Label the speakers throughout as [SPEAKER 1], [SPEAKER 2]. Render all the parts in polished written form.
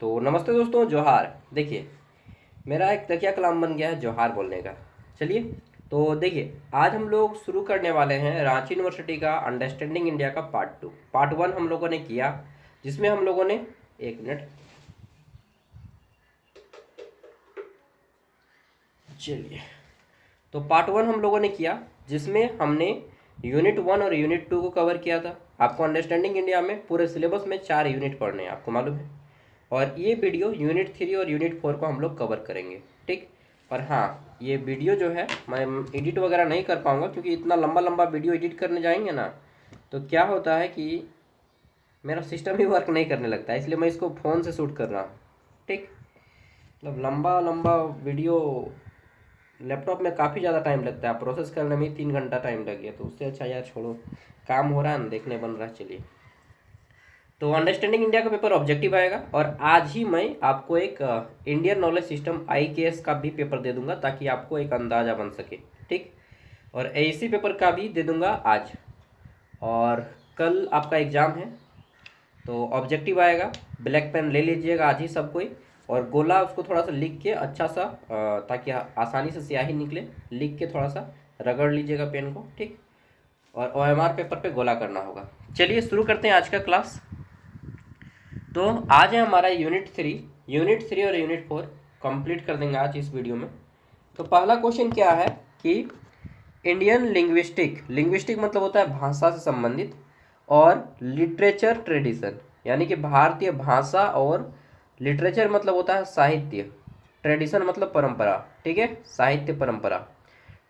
[SPEAKER 1] तो नमस्ते दोस्तों, जोहार। देखिए, मेरा एक तकिया कलाम बन गया है जोहार बोलने का। चलिए, तो देखिए, आज हम लोग शुरू करने वाले हैं रांची यूनिवर्सिटी का अंडरस्टैंडिंग इंडिया का पार्ट 2। पार्ट 1 हम लोगों ने किया, जिसमें हम लोगों ने, एक मिनट, चलिए, तो पार्ट 1 हम लोगों ने किया, जिसमें हमने यूनिट 1 और यूनिट 2 को कवर किया था। आपको अंडरस्टैंडिंग इंडिया में पूरे सिलेबस में 4 यूनिट पढ़ने हैं, आपको मालूम है। और ये वीडियो यूनिट 3 और यूनिट 4 को हम लोग कवर करेंगे, ठीक। और हाँ, ये वीडियो जो है मैं एडिट वगैरह नहीं कर पाऊँगा, क्योंकि इतना लंबा लंबा वीडियो एडिट करने जाएंगे ना, तो क्या होता है कि मेरा सिस्टम ही वर्क नहीं करने लगता है, इसलिए मैं इसको फ़ोन से शूट कर रहा हूँ, ठीक। मतलब लंबा लंबा वीडियो लैपटॉप में काफ़ी ज़्यादा टाइम लगता है, प्रोसेस करने में ही 3 घंटा टाइम लग गया, तो उससे अच्छा यार छोड़ो, काम हो रहा है ना, देखने बन रहा है। चलिए, तो अंडरस्टैंडिंग इंडिया का पेपर ऑब्जेक्टिव आएगा, और आज ही मैं आपको एक इंडियन नॉलेज सिस्टम IKS का भी पेपर दे दूंगा, ताकि आपको एक अंदाज़ा बन सके, ठीक। और AEC पेपर का भी दे दूंगा आज। और कल आपका एग्ज़ाम है, तो ऑब्जेक्टिव आएगा। ब्लैक पेन ले लीजिएगा आज ही सब कोई, और गोला उसको थोड़ा सा लिख के अच्छा सा, ताकि आसानी से स्याही निकले, लिख के थोड़ा सा रगड़ लीजिएगा पेन को, ठीक। और OMR पेपर पे गोला करना होगा। चलिए शुरू करते हैं आज का क्लास। तो आज है हमारा यूनिट 3 और यूनिट 4 कंप्लीट कर देंगे आज इस वीडियो में। तो पहला क्वेश्चन क्या है कि इंडियन लिंग्विस्टिक मतलब होता है भाषा से संबंधित, और लिटरेचर ट्रेडिशन यानी कि भारतीय भाषा, और लिटरेचर मतलब होता है साहित्य, ट्रेडिशन मतलब परंपरा, ठीक है, साहित्य परंपरा।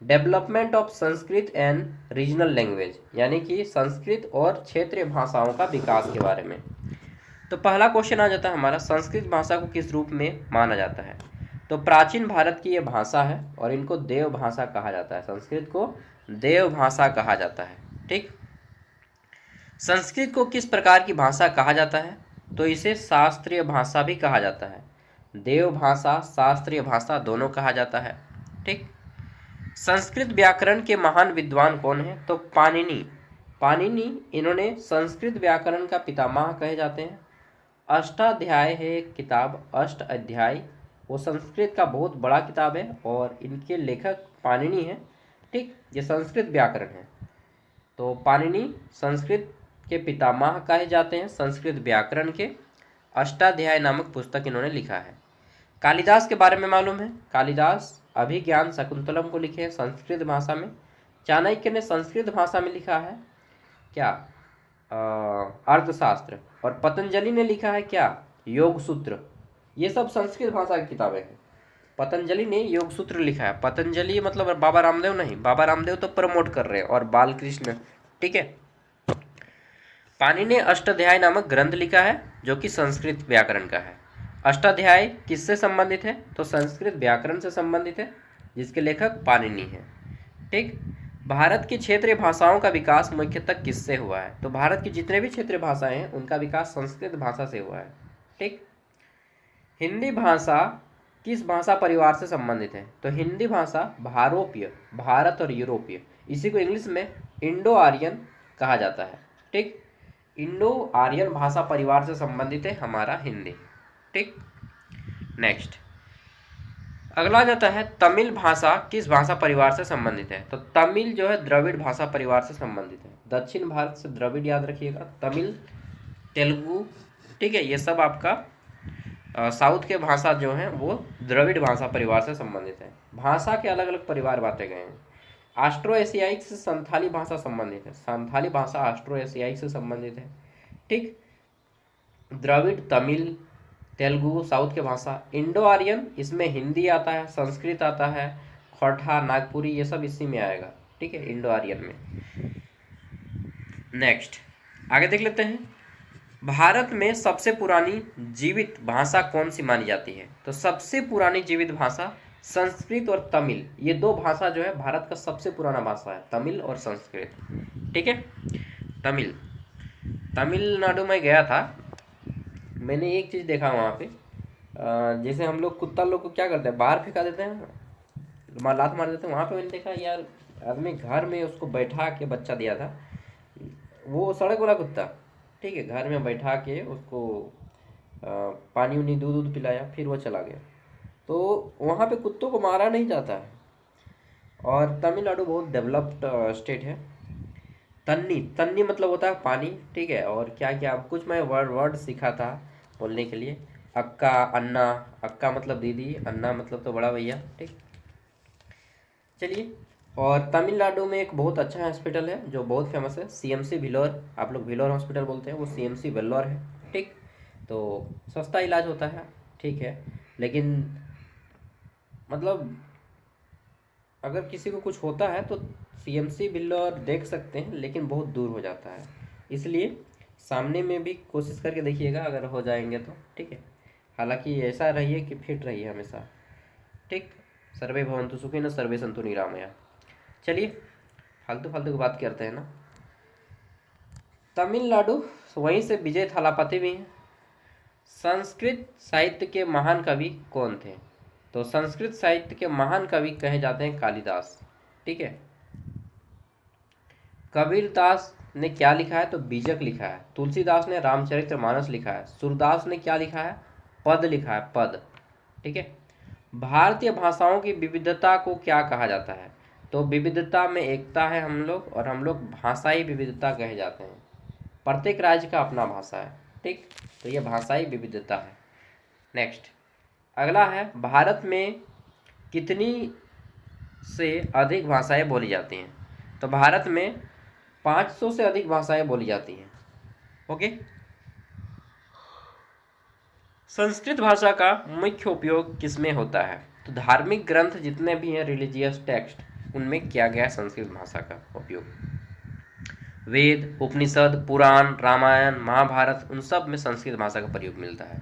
[SPEAKER 1] Development of Sanskrit and regional language यानी कि संस्कृत और क्षेत्रीय भाषाओं का विकास के बारे में। तो पहला क्वेश्चन आ जाता है हमारा, संस्कृत भाषा को किस रूप में माना जाता है। तो प्राचीन भारत की ये भाषा है, और इनको देव भाषा कहा जाता है, संस्कृत को देव भाषा कहा जाता है, ठीक। संस्कृत को किस प्रकार की भाषा कहा जाता है, तो इसे शास्त्रीय भाषा भी कहा जाता है। देव भाषा, शास्त्रीय भाषा दोनों कहा जाता है, ठीक। संस्कृत व्याकरण के महान विद्वान कौन है, तो पाणिनि इन्होंने संस्कृत व्याकरण का पितामह कहे जाते हैं। अष्टाध्याय है एक किताब, अष्ट अध्याय, वो संस्कृत का बहुत बड़ा किताब है, और इनके लेखक पाणिनि हैं, ठीक। ये संस्कृत व्याकरण है, तो पाणिनि संस्कृत के पितामह कहे जाते हैं, संस्कृत व्याकरण के। अष्टाध्याय नामक पुस्तक इन्होंने लिखा है। कालिदास के बारे में मालूम है, कालिदास अभिज्ञान शकुंतलम को लिखे हैं संस्कृत भाषा में। चाणक्य ने संस्कृत भाषा में लिखा है क्या, अर्थशास्त्र। और पतंजलि ने लिखा है क्या, योग सूत्र। ये सब संस्कृत भाषा की किताबें हैं। पतंजलि ने योग सूत्र लिखा है, पतंजलि मतलब बाबा रामदेव नहीं, बाबा रामदेव तो प्रमोट कर रहे हैं, और बालकृष्ण, ठीक है। पाणिनि ने अष्टाध्याय नामक ग्रंथ लिखा है, जो कि संस्कृत व्याकरण का है। अष्टाध्याय किससे संबंधित है, तो संस्कृत व्याकरण से संबंधित है, जिसके लेखक पाणिनि हैं, ठीक। भारत की क्षेत्रीय भाषाओं का विकास मुख्यतः किससे हुआ है, तो भारत की जितने भी क्षेत्रीय भाषाएं हैं उनका विकास संस्कृत भाषा से हुआ है, ठीक। हिंदी भाषा किस भाषा परिवार से संबंधित है, तो हिंदी भाषा भारोपीय, भारत और यूरोपीय, इसी को इंग्लिश में इंडो आर्यन कहा जाता है, ठीक। इंडो आर्यन भाषा परिवार से संबंधित है हमारा हिंदी, ठीक। नेक्स्ट, अगला जाता है तमिल भाषा किस भाषा परिवार से संबंधित है, तो तमिल जो है द्रविड़ भाषा परिवार से संबंधित है। दक्षिण भारत से द्रविड़ याद रखिएगा, तमिल, तेलुगु, ठीक है, ये सब आपका साउथ के भाषा जो हैं वो द्रविड़ भाषा परिवार से संबंधित है। भाषा के अलग अलग परिवार बांटे गए हैं। ऑस्ट्रो एशियाइक से संथाली भाषा संबंधित है, संथाली भाषा ऑस्ट्रो एशियाइक से संबंधित है, ठीक। द्रविड़, तमिल, तेलुगु साउथ के भाषा। इंडो आर्यन, इसमें हिंदी आता है, संस्कृत आता है, खोरठा, नागपुरी, ये सब इसी में आएगा, ठीक है, इंडो आर्यन में। नेक्स्ट, आगे देख लेते हैं, भारत में सबसे पुरानी जीवित भाषा कौन सी मानी जाती है, तो सबसे पुरानी जीवित भाषा संस्कृत और तमिल, ये दो भाषा जो है भारत का सबसे पुराना भाषा है, तमिल और संस्कृत, ठीक है। तमिल, तमिलनाडु में गया था, मैंने एक चीज़ देखा वहाँ पे, जैसे हम लोग कुत्ता लोग को क्या करते हैं, बाहर फेंका देते हैं, लात मार देते हैं, वहाँ पे मैंने देखा यार, आदमी घर में उसको बैठा के बच्चा दिया था, वो सड़क वाला कुत्ता, ठीक है, घर में बैठा के उसको पानी उनी दूध दूध पिलाया, फिर वो चला गया। तो वहाँ पे कुत्तों को मारा नहीं जाता है। और तमिलनाडु बहुत डेवलप्ड स्टेट है। तन्नी, तन्नी मतलब होता है पानी, ठीक है। और क्या क्या कुछ मैं वर्ड वर्ड सीखा था बोलने के लिए। अक्का, अन्ना, अक्का मतलब दीदी, अन्ना मतलब तो बड़ा भैया, ठीक। चलिए, और तमिलनाडु में एक बहुत अच्छा हॉस्पिटल है जो बहुत फेमस है, सीएमसी वेल्लोर। आप लोग वेल्लोर हॉस्पिटल बोलते हैं, वो सीएमसी वेल्लोर है, ठीक। तो सस्ता इलाज होता है, ठीक है। लेकिन मतलब अगर किसी को कुछ होता है तो सीएमसी वेल्लोर देख सकते हैं, लेकिन बहुत दूर हो जाता है। इसलिए सामने में भी कोशिश करके देखिएगा, अगर हो जाएंगे तो, ठीक है। हालांकि ऐसा रहिए कि फिट रहिए हमेशा, ठीक। सर्वे भवन्तु सुखिनः सर्वे सन्तु निरामया। चलिए, फालतू फालतू की बात करते हैं ना। तमिलनाडु, वहीं से विजय थालापति भी हैं। संस्कृत साहित्य के महान कवि कौन थे? तो संस्कृत साहित्य के महान कवि कहे जाते हैं कालिदास, ठीक है। कबीरदास ने क्या लिखा है? तो बीजक लिखा है। तुलसीदास ने रामचरितमानस लिखा है। सूरदास ने क्या लिखा है? पद लिखा है, पद, ठीक है। भारतीय भाषाओं की विविधता को क्या कहा जाता है? तो विविधता में एकता है हम लोग, और हम लोग भाषाई विविधता कहे जाते हैं। प्रत्येक राज्य का अपना भाषा है, ठीक। तो ये भाषाई विविधता है। नेक्स्ट, अगला है, भारत में कितनी से अधिक भाषाएं बोली जाती हैं? तो भारत में 500 से अधिक भाषाएं बोली जाती हैं, ओके। संस्कृत भाषा का मुख्य उपयोग किसमें होता है? तो धार्मिक ग्रंथ जितने भी हैं, रिलीजियस टेक्स्ट, उनमें किया गया संस्कृत भाषा का उपयोग। वेद, उपनिषद, पुराण, रामायण, महाभारत, उन सब में संस्कृत भाषा का प्रयोग मिलता है।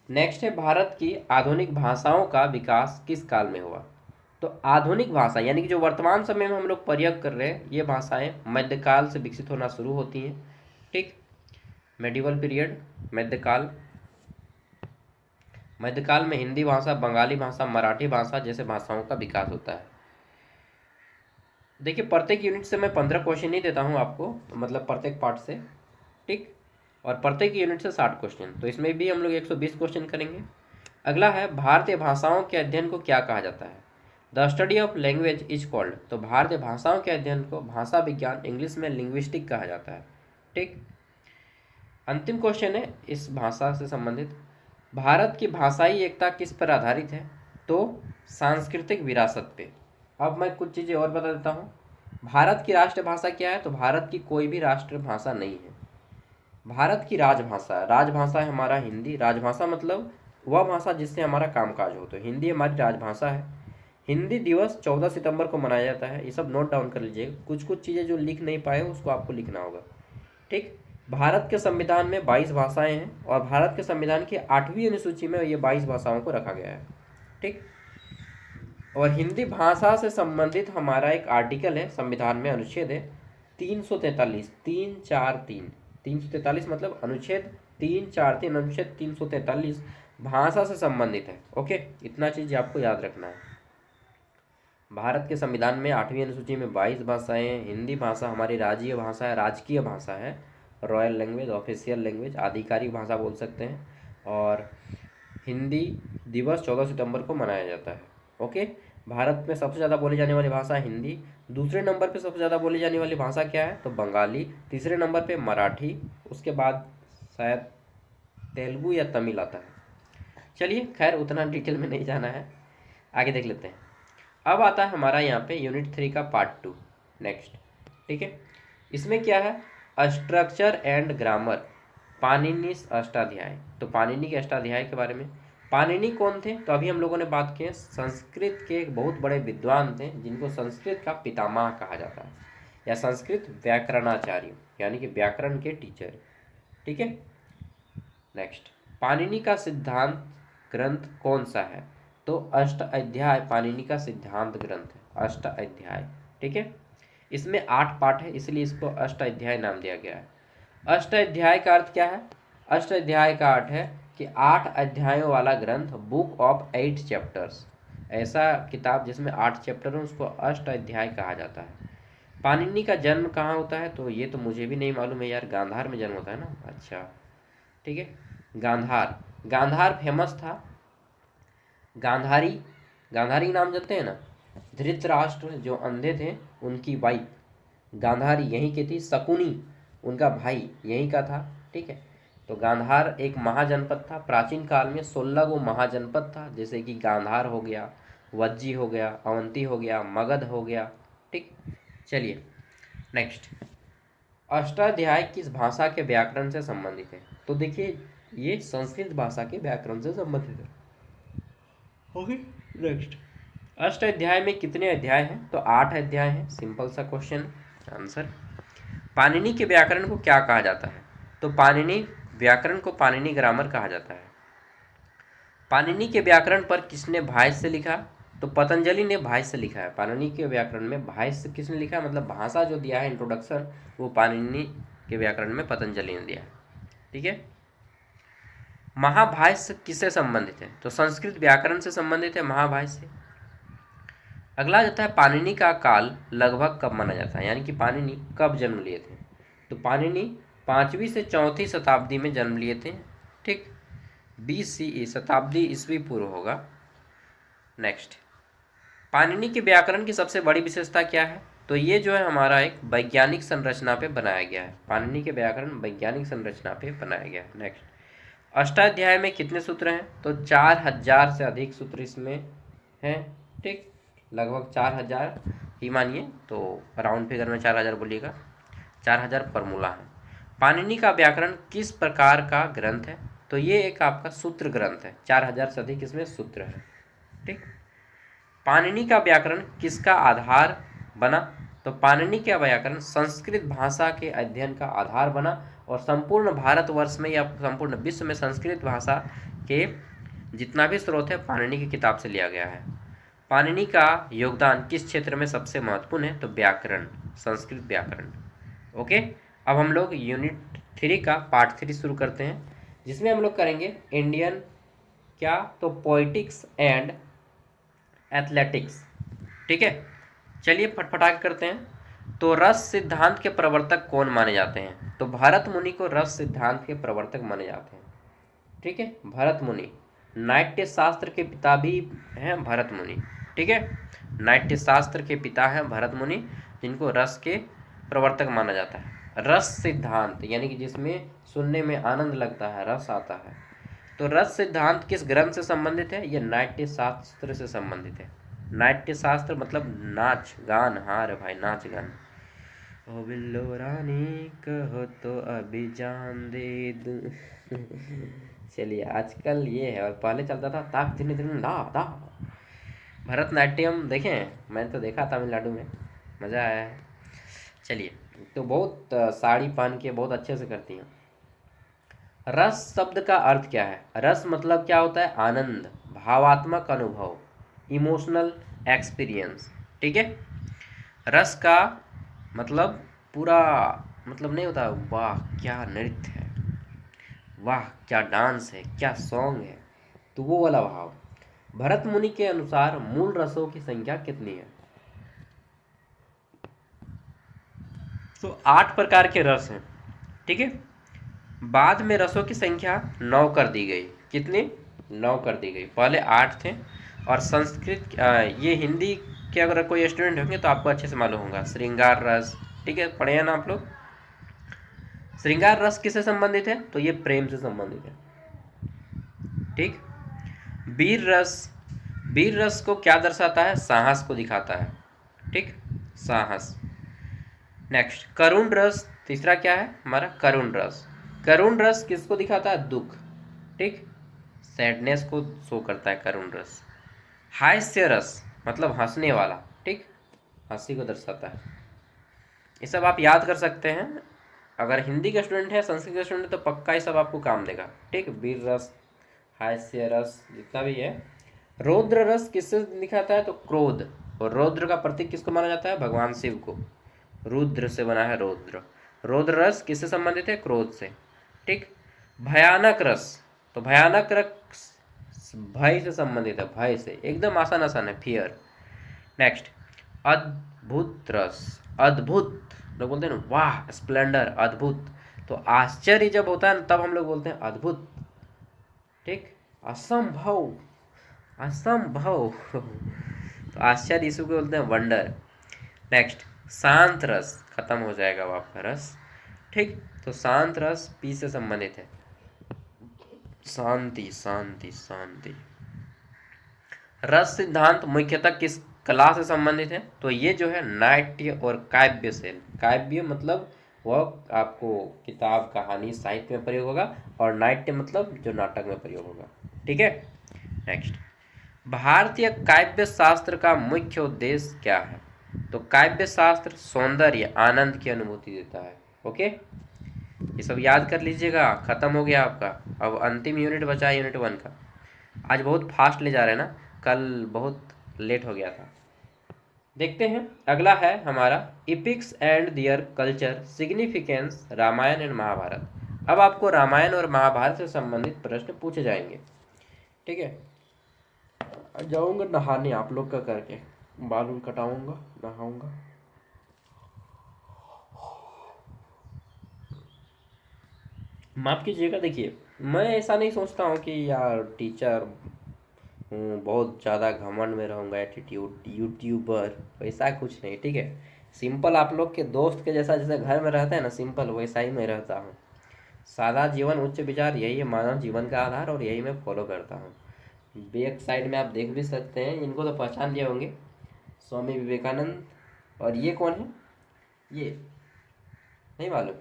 [SPEAKER 1] नेक्स्ट है, भारत की आधुनिक भाषाओं का विकास किस काल में हुआ? तो आधुनिक भाषा यानी कि जो वर्तमान समय में हम लोग प्रयोग कर रहे हैं, ये भाषाएं मध्यकाल से विकसित होना शुरू होती हैं, ठीक। मेडिवल पीरियड, मध्यकाल। मध्यकाल में हिंदी भाषा, बंगाली भाषा, मराठी भाषा जैसे भाषाओं का विकास होता है। देखिए, प्रत्येक यूनिट से मैं 15 क्वेश्चन ही देता हूँ आपको, मतलब प्रत्येक पार्ट से, ठीक। और प्रत्येक यूनिट से 60 क्वेश्चन, तो इसमें भी हम लोग 120 क्वेश्चन करेंगे। अगला है, भारतीय भाषाओं के अध्ययन को क्या कहा जाता है? The study of language is called. तो भारतीय भाषाओं के अध्ययन को भाषा विज्ञान, इंग्लिश में लिंग्विस्टिक कहा जाता है, ठीक। अंतिम क्वेश्चन है इस भाषा से संबंधित, भारत की भाषाई एकता किस पर आधारित है? तो सांस्कृतिक विरासत पे। अब मैं कुछ चीज़ें और बता देता हूँ। भारत की राष्ट्रभाषा क्या है? तो भारत की कोई भी राष्ट्रभाषा नहीं है। भारत की राजभाषा, राजभाषा है हमारा हिंदी। राजभाषा मतलब वह भाषा जिससे हमारा कामकाज हो, तो हिंदी हमारी राजभाषा है। हिंदी दिवस 14 सितंबर को मनाया जाता है, ये सब नोट डाउन कर लीजिएगा। कुछ कुछ चीज़ें जो लिख नहीं पाए उसको आपको लिखना होगा, ठीक। भारत के संविधान में 22 भाषाएं हैं, और भारत के संविधान की 8वीं अनुसूची में ये 22 भाषाओं को रखा गया है, ठीक। और हिंदी भाषा से संबंधित हमारा एक आर्टिकल है संविधान में, अनुच्छेद है 343, 343, 343 मतलब अनुच्छेद 343, अनुच्छेद 343 भाषा से संबंधित है, ओके। इतना चीज़ आपको याद रखना है। भारत के संविधान में 8वीं अनुसूची में 22 भाषाएं, हिंदी भाषा हमारी राज्य भाषा है, राजकीय भाषा है, रॉयल लैंग्वेज, ऑफिशियल लैंग्वेज, आधिकारिक भाषा बोल सकते हैं। और हिंदी दिवस 14 सितंबर को मनाया जाता है, ओके। भारत में सबसे ज़्यादा बोली जाने वाली भाषा हिंदी। दूसरे नंबर पे सबसे ज़्यादा बोली जाने वाली भाषा क्या है? तो बंगाली। तीसरे नंबर पे मराठी, उसके बाद शायद तेलुगु या तमिल आता है। चलिए, खैर उतना डिटेल में नहीं जाना है, आगे देख लेते हैं। अब आता है हमारा यहाँ पे यूनिट 3 का पार्ट 2, नेक्स्ट, ठीक है। इसमें क्या है? Structure and grammar, Panini Ashtadhyay. तो पाणिनि के अष्टाध्याय के बारे में। पाणिनि कौन थे? तो अभी हम लोगों ने बात की है, संस्कृत के एक बहुत बड़े विद्वान थे जिनको संस्कृत का पितामह कहा जाता है, या संस्कृत व्याकरणाचार्य यानी कि व्याकरण के टीचर, ठीक है। नेक्स्ट, पाणिनि का सिद्धांत ग्रंथ कौन सा है? तो अष्ट अध्याय पाणिनि का सिद्धांत ग्रंथ है, अष्ट अध्याय, ठीक है। इसमें 8 पाठ है, इसलिए इसको अष्ट अध्याय नाम दिया गया है। अष्ट अध्याय का अर्थ क्या है? अष्ट अध्याय का अर्थ है कि 8 अध्यायों वाला ग्रंथ, बुक ऑफ 8 चैप्टर्स। ऐसा किताब जिसमें 8 चैप्टर हो उसको अष्ट अध्याय कहा जाता है। पाणिनि का जन्म कहाँ होता है? तो ये तो मुझे भी नहीं मालूम है यार, गांधार में जन्म होता है ना, अच्छा, ठीक है। गांधार, गांधार फेमस था। गांधारी, गांधारी नाम जानते हैं ना, धृतराष्ट्र जो अंधे थे उनकी वाइफ गांधारी यहीं की थी। शकुनी उनका भाई यहीं का था। ठीक है, तो गांधार एक महाजनपद था। प्राचीन काल में 16 गो महाजनपद था, जैसे कि गांधार हो गया, वज्जी हो गया, अवंती हो गया, मगध हो गया। ठीक, चलिए नेक्स्ट, अष्टाध्याय किस भाषा के व्याकरण से संबंधित है? तो देखिए ये संस्कृत भाषा के व्याकरण से संबंधित है। ओके, नेक्स्ट, अष्टाध्याय में कितने अध्याय हैं? तो 8 अध्याय हैं। सिंपल सा क्वेश्चन, आंसर। पाणिनि के व्याकरण को क्या कहा जाता है? तो पाणिनि व्याकरण को पाणिनि ग्रामर कहा जाता है। पाणिनि के व्याकरण पर किसने भाष्य लिखा? तो पतंजलि ने भाष्य लिखा है। पाणिनि के व्याकरण में भाष्य किसने लिखा, मतलब भाषा जो दिया है इंट्रोडक्शन, वो पाणिनि के व्याकरण में पतंजलि ने दिया है। ठीक है, महाभाष्य किससे संबंधित है? तो संस्कृत व्याकरण से संबंधित है महाभाष्य। अगला जाता है पाणिनि का काल लगभग कब माना जाता है, यानी कि पाणिनि कब जन्म लिए थे? तो पाणिनि 5वीं से 4वीं शताब्दी में जन्म लिए थे। ठीक, BCE शताब्दी ईस्वी पूर्व होगा। नेक्स्ट, पाणिनि के व्याकरण की सबसे बड़ी विशेषता क्या है? तो ये जो है हमारा एक वैज्ञानिक संरचना पे बनाया गया है। पाणिनि के व्याकरण वैज्ञानिक संरचना पे बनाया गया है। नेक्स्ट, अष्टाध्याय में कितने सूत्र हैं? तो 4000 से अधिक सूत्र इसमें हैं। ठीक, लगभग 4000 ही मानिए, तो राउंड फिगर में 4000 बोलिएगा, 4000 फॉर्मूला है। पाणिनि का व्याकरण किस प्रकार का ग्रंथ है? तो ये एक आपका सूत्र ग्रंथ है। 4000 से अधिक इसमें सूत्र है। ठीक, पाणिनि का व्याकरण किसका आधार बना? तो पाणिनि का व्याकरण संस्कृत भाषा के अध्ययन का आधार बना, और संपूर्ण भारतवर्ष में या संपूर्ण विश्व में संस्कृत भाषा के जितना भी स्रोत है पाणिनि की किताब से लिया गया है। पाणिनि का योगदान किस क्षेत्र में सबसे महत्वपूर्ण है? तो व्याकरण, संस्कृत व्याकरण। ओके, अब हम लोग यूनिट 3 का पार्ट 3 शुरू करते हैं, जिसमें हम लोग करेंगे इंडियन क्या, तो पोइटिक्स एंड एथलेटिक्स। ठीक है, चलिए फटफटा करते हैं। तो रस सिद्धांत के प्रवर्तक कौन माने जाते हैं? तो भरत मुनि को रस सिद्धांत के प्रवर्तक माने जाते हैं। ठीक है, भरत मुनि नाट्य शास्त्र के पिता भी हैं भरत मुनि। ठीक है, नाट्य शास्त्र के पिता हैं भरत मुनि, जिनको रस के प्रवर्तक माना जाता है। रस सिद्धांत यानी कि जिसमें सुनने में आनंद लगता है, रस आता है। तो रस सिद्धांत किस ग्रंथ से संबंधित है? यह नाट्य शास्त्र से संबंधित है। नाट्य शास्त्र मतलब नाच गान, हाँ रे भाई, नाच गान। ओ बिल्लो रानी कहो तो अभी जान दे दूं। चलिए, आजकल ये है, और पहले चलता था ताक दिन दिन दा दा। भरतनाट्यम देखें, मैंने तो देखा तमिलनाडु में, मज़ा आया है। चलिए, तो बहुत साड़ी पहन के बहुत अच्छे से करती हैं। रस शब्द का अर्थ क्या है? रस मतलब क्या होता है? आनंद, भावात्मक अनुभव, इमोशनल एक्सपीरियंस। ठीक है, रस का मतलब पूरा मतलब नहीं होता वाह क्या नृत्य है, वाह क्या डांस है, क्या सॉन्ग है, तो वो वाला भाव। भरत मुनि के अनुसार मूल रसों की संख्या कितनी है? तो 8 प्रकार के रस हैं। ठीक है, बाद में रसों की संख्या 9 कर दी गई। कितनी? 9 कर दी गई, पहले 8 थे। और संस्कृत ये हिंदी के अगर कोई स्टूडेंट होंगे तो आपको अच्छे से मालूम होगा, श्रृंगार रस। ठीक है, पढ़े हैं ना आप लोग? श्रृंगार रस किससे संबंधित है? तो ये प्रेम से संबंधित है। ठीक, वीर रस, वीर रस को क्या दर्शाता है? साहस को दिखाता है। ठीक, साहस। नेक्स्ट, करुण रस, तीसरा क्या है हमारा? करुण रस। करुण रस किसको दिखाता है? दुख। ठीक, सैडनेस को शो करता है करुण रस। हास्य रस मतलब हंसने वाला। ठीक, हंसी को दर्शाता है। ये सब आप याद कर सकते हैं। अगर हिंदी का स्टूडेंट है, संस्कृत का स्टूडेंट है, तो पक्का ये सब आपको काम देगा। ठीक, वीर रस, हास्य रस, जितना भी है। रौद्र रस किससे दिखाता है? तो क्रोध। और रौद्र का प्रतीक किसको माना जाता है? भगवान शिव को। रुद्र से बना है रौद्र। रौद्र रस किससे संबंधित है? क्रोध से। ठीक, भयानक रस, तो भयानक रस भय से संबंधित है, भय से। एकदम आसान आसान है, फियर। नेक्स्ट, अद्भुत रस, अद्भुत लोग बोलते हैं ना वाह, स्प्लेंडर, अद्भुत। तो आश्चर्य जब होता है तब हम लोग बोलते हैं अद्भुत। ठीक, असंभव, असंभव तो आश्चर्य इसको बोलते हैं वंडर। नेक्स्ट, शांत रस, खत्म हो जाएगा वो आपका रस। ठीक, तो शांत रस पी से संबंधित है, शांति शांति शांति। रस सिद्धांत मुख्यतः किस कला से संबंधित है? तो ये जो है नाट्य और काव्य से। काव्य मतलब वह आपको किताब, कहानी, साहित्य में प्रयोग होगा, और नाट्य मतलब जो नाटक में प्रयोग होगा। ठीक है। नेक्स्ट, भारतीय काव्य शास्त्र का मुख्य उद्देश्य क्या है? तो काव्य शास्त्र सौंदर्य, आनंद की अनुभूति देता है। ओके, ये सब याद कर लीजिएगा। खत्म हो गया आपका। अब अंतिम यूनिट बचा है यूनिट 1 का। आज बहुत फास्ट ले जा रहे हैं ना, कल बहुत लेट हो गया था। देखते हैं, अगला है हमारा epics and their culture significance, Ramayana and Mahabharata. अब आपको रामायण और महाभारत से संबंधित प्रश्न पूछे जाएंगे। ठीक है, जाऊंगा नहाने आप लोग का करके, बाल कटाऊंगा, नहाऊंगा। माफ़ कीजिएगा, देखिए मैं ऐसा नहीं सोचता हूँ कि यार टीचर हूँ, बहुत ज़्यादा घमंड में रहूँगा, एटीट्यूड यूट्यूबर, वैसा कुछ नहीं। ठीक है, सिंपल आप लोग के दोस्त के जैसा, जैसे घर में रहते हैं ना सिंपल, वैसा ही मैं रहता हूँ। सादा जीवन उच्च विचार, यही है मानव जीवन का आधार, और यही मैं फॉलो करता हूँ। बैक साइड में आप देख भी सकते हैं, इनको तो पहचान लिए होंगे, स्वामी विवेकानंद। और ये कौन है? ये नहीं मालूम?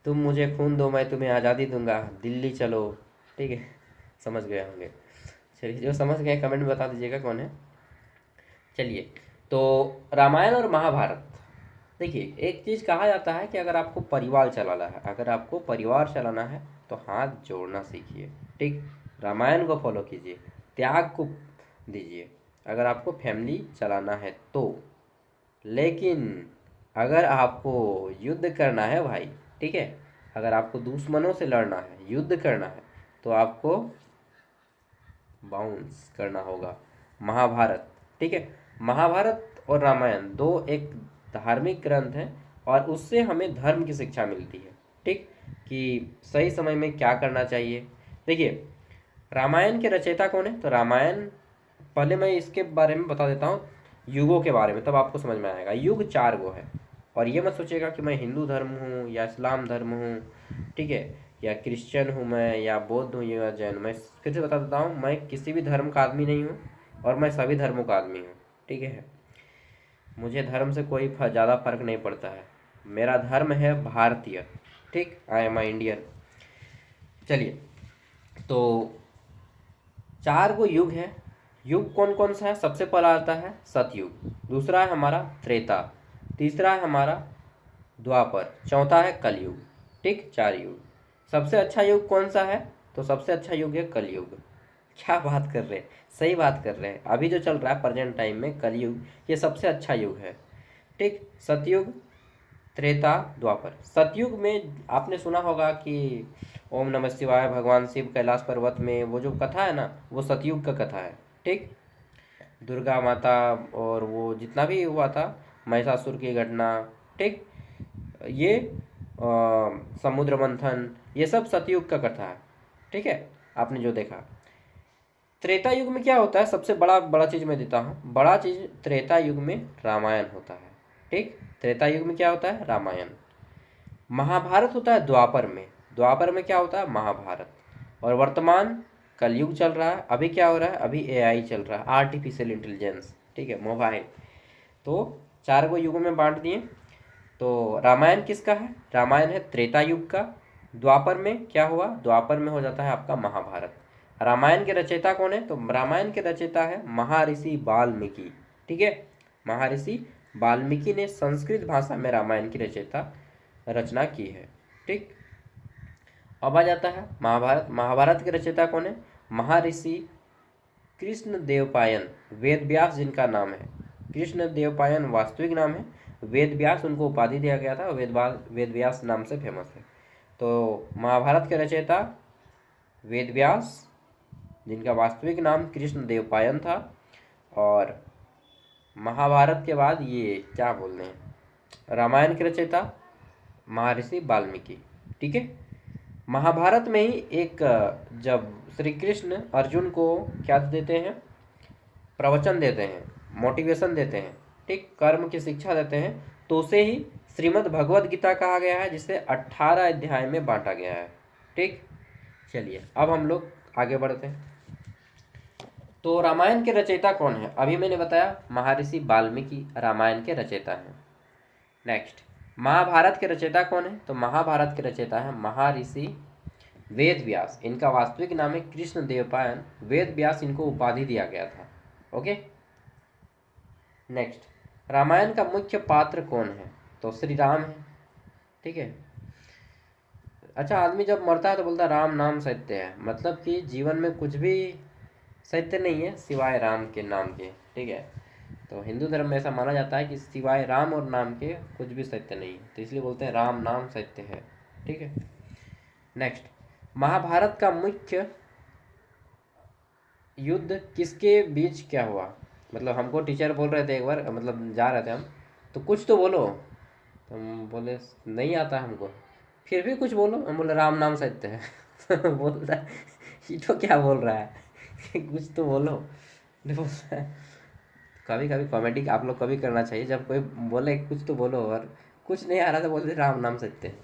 [SPEAKER 1] तुम मुझे खून दो मैं तुम्हें आज़ादी दूंगा, दिल्ली चलो। ठीक है, समझ गए होंगे। चलिए, जो समझ गए कमेंट में बता दीजिएगा कौन है। चलिए, तो रामायण और महाभारत, देखिए एक चीज़ कहा जाता है कि अगर आपको परिवार चलाना है, अगर आपको परिवार चलाना है तो हाथ जोड़ना सीखिए। ठीक, रामायण को फॉलो कीजिए, त्याग को दीजिए, अगर आपको फैमिली चलाना है तो। लेकिन अगर आपको युद्ध करना है भाई, ठीक है, अगर आपको दुश्मनों से लड़ना है, युद्ध करना है, तो आपको बाउंस करना होगा। महाभारत, ठीक है, महाभारत और रामायण दो एक धार्मिक ग्रंथ हैं, और उससे हमें धर्म की शिक्षा मिलती है। ठीक, कि सही समय में क्या करना चाहिए। देखिए, रामायण के रचयिता कौन है? तो रामायण, पहले मैं इसके बारे में बता देता हूँ, युगों के बारे में, तब आपको समझ में आएगा। युग 4 गो है, और ये मत सोचिएगा कि मैं हिंदू धर्म हूँ या इस्लाम धर्म हूँ, ठीक है, या क्रिश्चियन हूँ मैं, या बौद्ध हूँ, या जैन। मैं फिर से बता देता हूँ, मैं किसी भी धर्म का आदमी नहीं हूँ, और मैं सभी धर्मों का आदमी हूँ। ठीक है, मुझे धर्म से कोई ज़्यादा फर्क नहीं पड़ता है। मेरा धर्म है भारतीय। ठीक, आई एम आई इंडियन। चलिए, तो 4 गो युग है। युग कौन कौन सा है? सबसे पहला आता है सतयुग, दूसरा है हमारा त्रेता, तीसरा है हमारा द्वापर, चौथा है कलयुग। ठीक, 4 युग। सबसे अच्छा युग कौन सा है? तो सबसे अच्छा युग है कलयुग। क्या बात कर रहे हैं, सही बात कर रहे हैं। अभी जो चल रहा है प्रेजेंट टाइम में कलयुग, ये सबसे अच्छा युग है। ठीक, सतयुग, त्रेता, द्वापर। सतयुग में आपने सुना होगा कि ओम नमः शिवाय, भगवान शिव कैलाश पर्वत में वो जो कथा है ना, वो सतयुग का कथा है। ठीक, दुर्गा माता और वो जितना भी हुआ था, महिषासुर की घटना, ठीक, ये समुद्र मंथन, ये सब सतयुग का कथा है। ठीक है, आपने जो देखा। त्रेता युग में क्या होता है? सबसे बड़ा बड़ा चीज़ मैं देता हूँ, बड़ा चीज़ त्रेता युग में रामायण होता है। ठीक, त्रेता युग में क्या होता है? रामायण। महाभारत होता है द्वापर में। द्वापर में क्या होता है? महाभारत। और वर्तमान कलयुग चल रहा है। अभी क्या हो रहा है? अभी एआई चल रहा है, आर्टिफिशियल इंटेलिजेंस। ठीक है, मोबाइल। तो 4 गो युगों में बांट दिए। तो रामायण किसका है? रामायण है त्रेता युग का। द्वापर में क्या हुआ? द्वापर में हो जाता है आपका महाभारत। रामायण के रचयिता कौन है? तो रामायण के रचयिता है महर्षि वाल्मीकि। ठीक है, महर्षि वाल्मीकि ने संस्कृत भाषा में रामायण की रचना की है। ठीक, अब आ जाता है महाभारत। महाभारत के रचयिता कौन है? महर्षि कृष्ण देवपायन, वेद व्यास जिनका नाम है। कृष्ण देवपायन वास्तविक नाम है, वेद व्यास उनको उपाधि दिया गया था, वेद व्यास नाम से फेमस है। तो महाभारत के रचयिता वेद व्यास, जिनका वास्तविक नाम कृष्ण देवपायन था। और महाभारत के बाद ये क्या बोलते हैं, रामायण के रचयिता महर्षि वाल्मीकि। ठीक है, महाभारत में ही एक जब श्री कृष्ण अर्जुन को क्या देते हैं, प्रवचन देते हैं, मोटिवेशन देते हैं, ठीक, कर्म की शिक्षा देते हैं, तो उसे ही श्रीमद् भगवद गीता कहा गया है, जिसे 18 अध्याय में बांटा गया है। ठीक, चलिए अब हम लोग आगे बढ़ते हैं। तो रामायण के रचयिता कौन है? अभी मैंने बताया महर्षि वाल्मीकि रामायण के रचयिता हैं। नेक्स्ट, महाभारत के रचयिता कौन है? तो महाभारत के रचयिता है महर्षि वेद व्यास। इनका वास्तविक नाम है कृष्ण देवपायन। वेद व्यास इनको उपाधि दिया गया था। ओके। नेक्स्ट, रामायण का मुख्य पात्र कौन है? तो श्री राम है। ठीक है। अच्छा, आदमी जब मरता है तो बोलता है राम नाम सत्य है, मतलब कि जीवन में कुछ भी सत्य नहीं है सिवाय राम के नाम के। ठीक है, तो हिंदू धर्म में ऐसा माना जाता है कि सिवाय राम और नाम के कुछ भी सत्य नहीं है, तो इसलिए बोलते हैं राम नाम सत्य है। ठीक है। नेक्स्ट, महाभारत का मुख्य युद्ध किसके बीच क्या हुआ? मतलब हमको टीचर बोल रहे थे एक बार, मतलब जा रहे थे हम, तो कुछ तो बोलो। तो हम बोले नहीं आता हमको, फिर भी कुछ बोलो। हम बोले राम नाम सत्य है। तो बोलता है ये तो क्या बोल रहा है, कुछ तो बोलो। बोलता है कभी कभी कॉमेडी आप लोग कभी करना चाहिए, जब कोई बोले कुछ तो बोलो और कुछ नहीं आ रहा तो बोलते राम नाम सत्य है।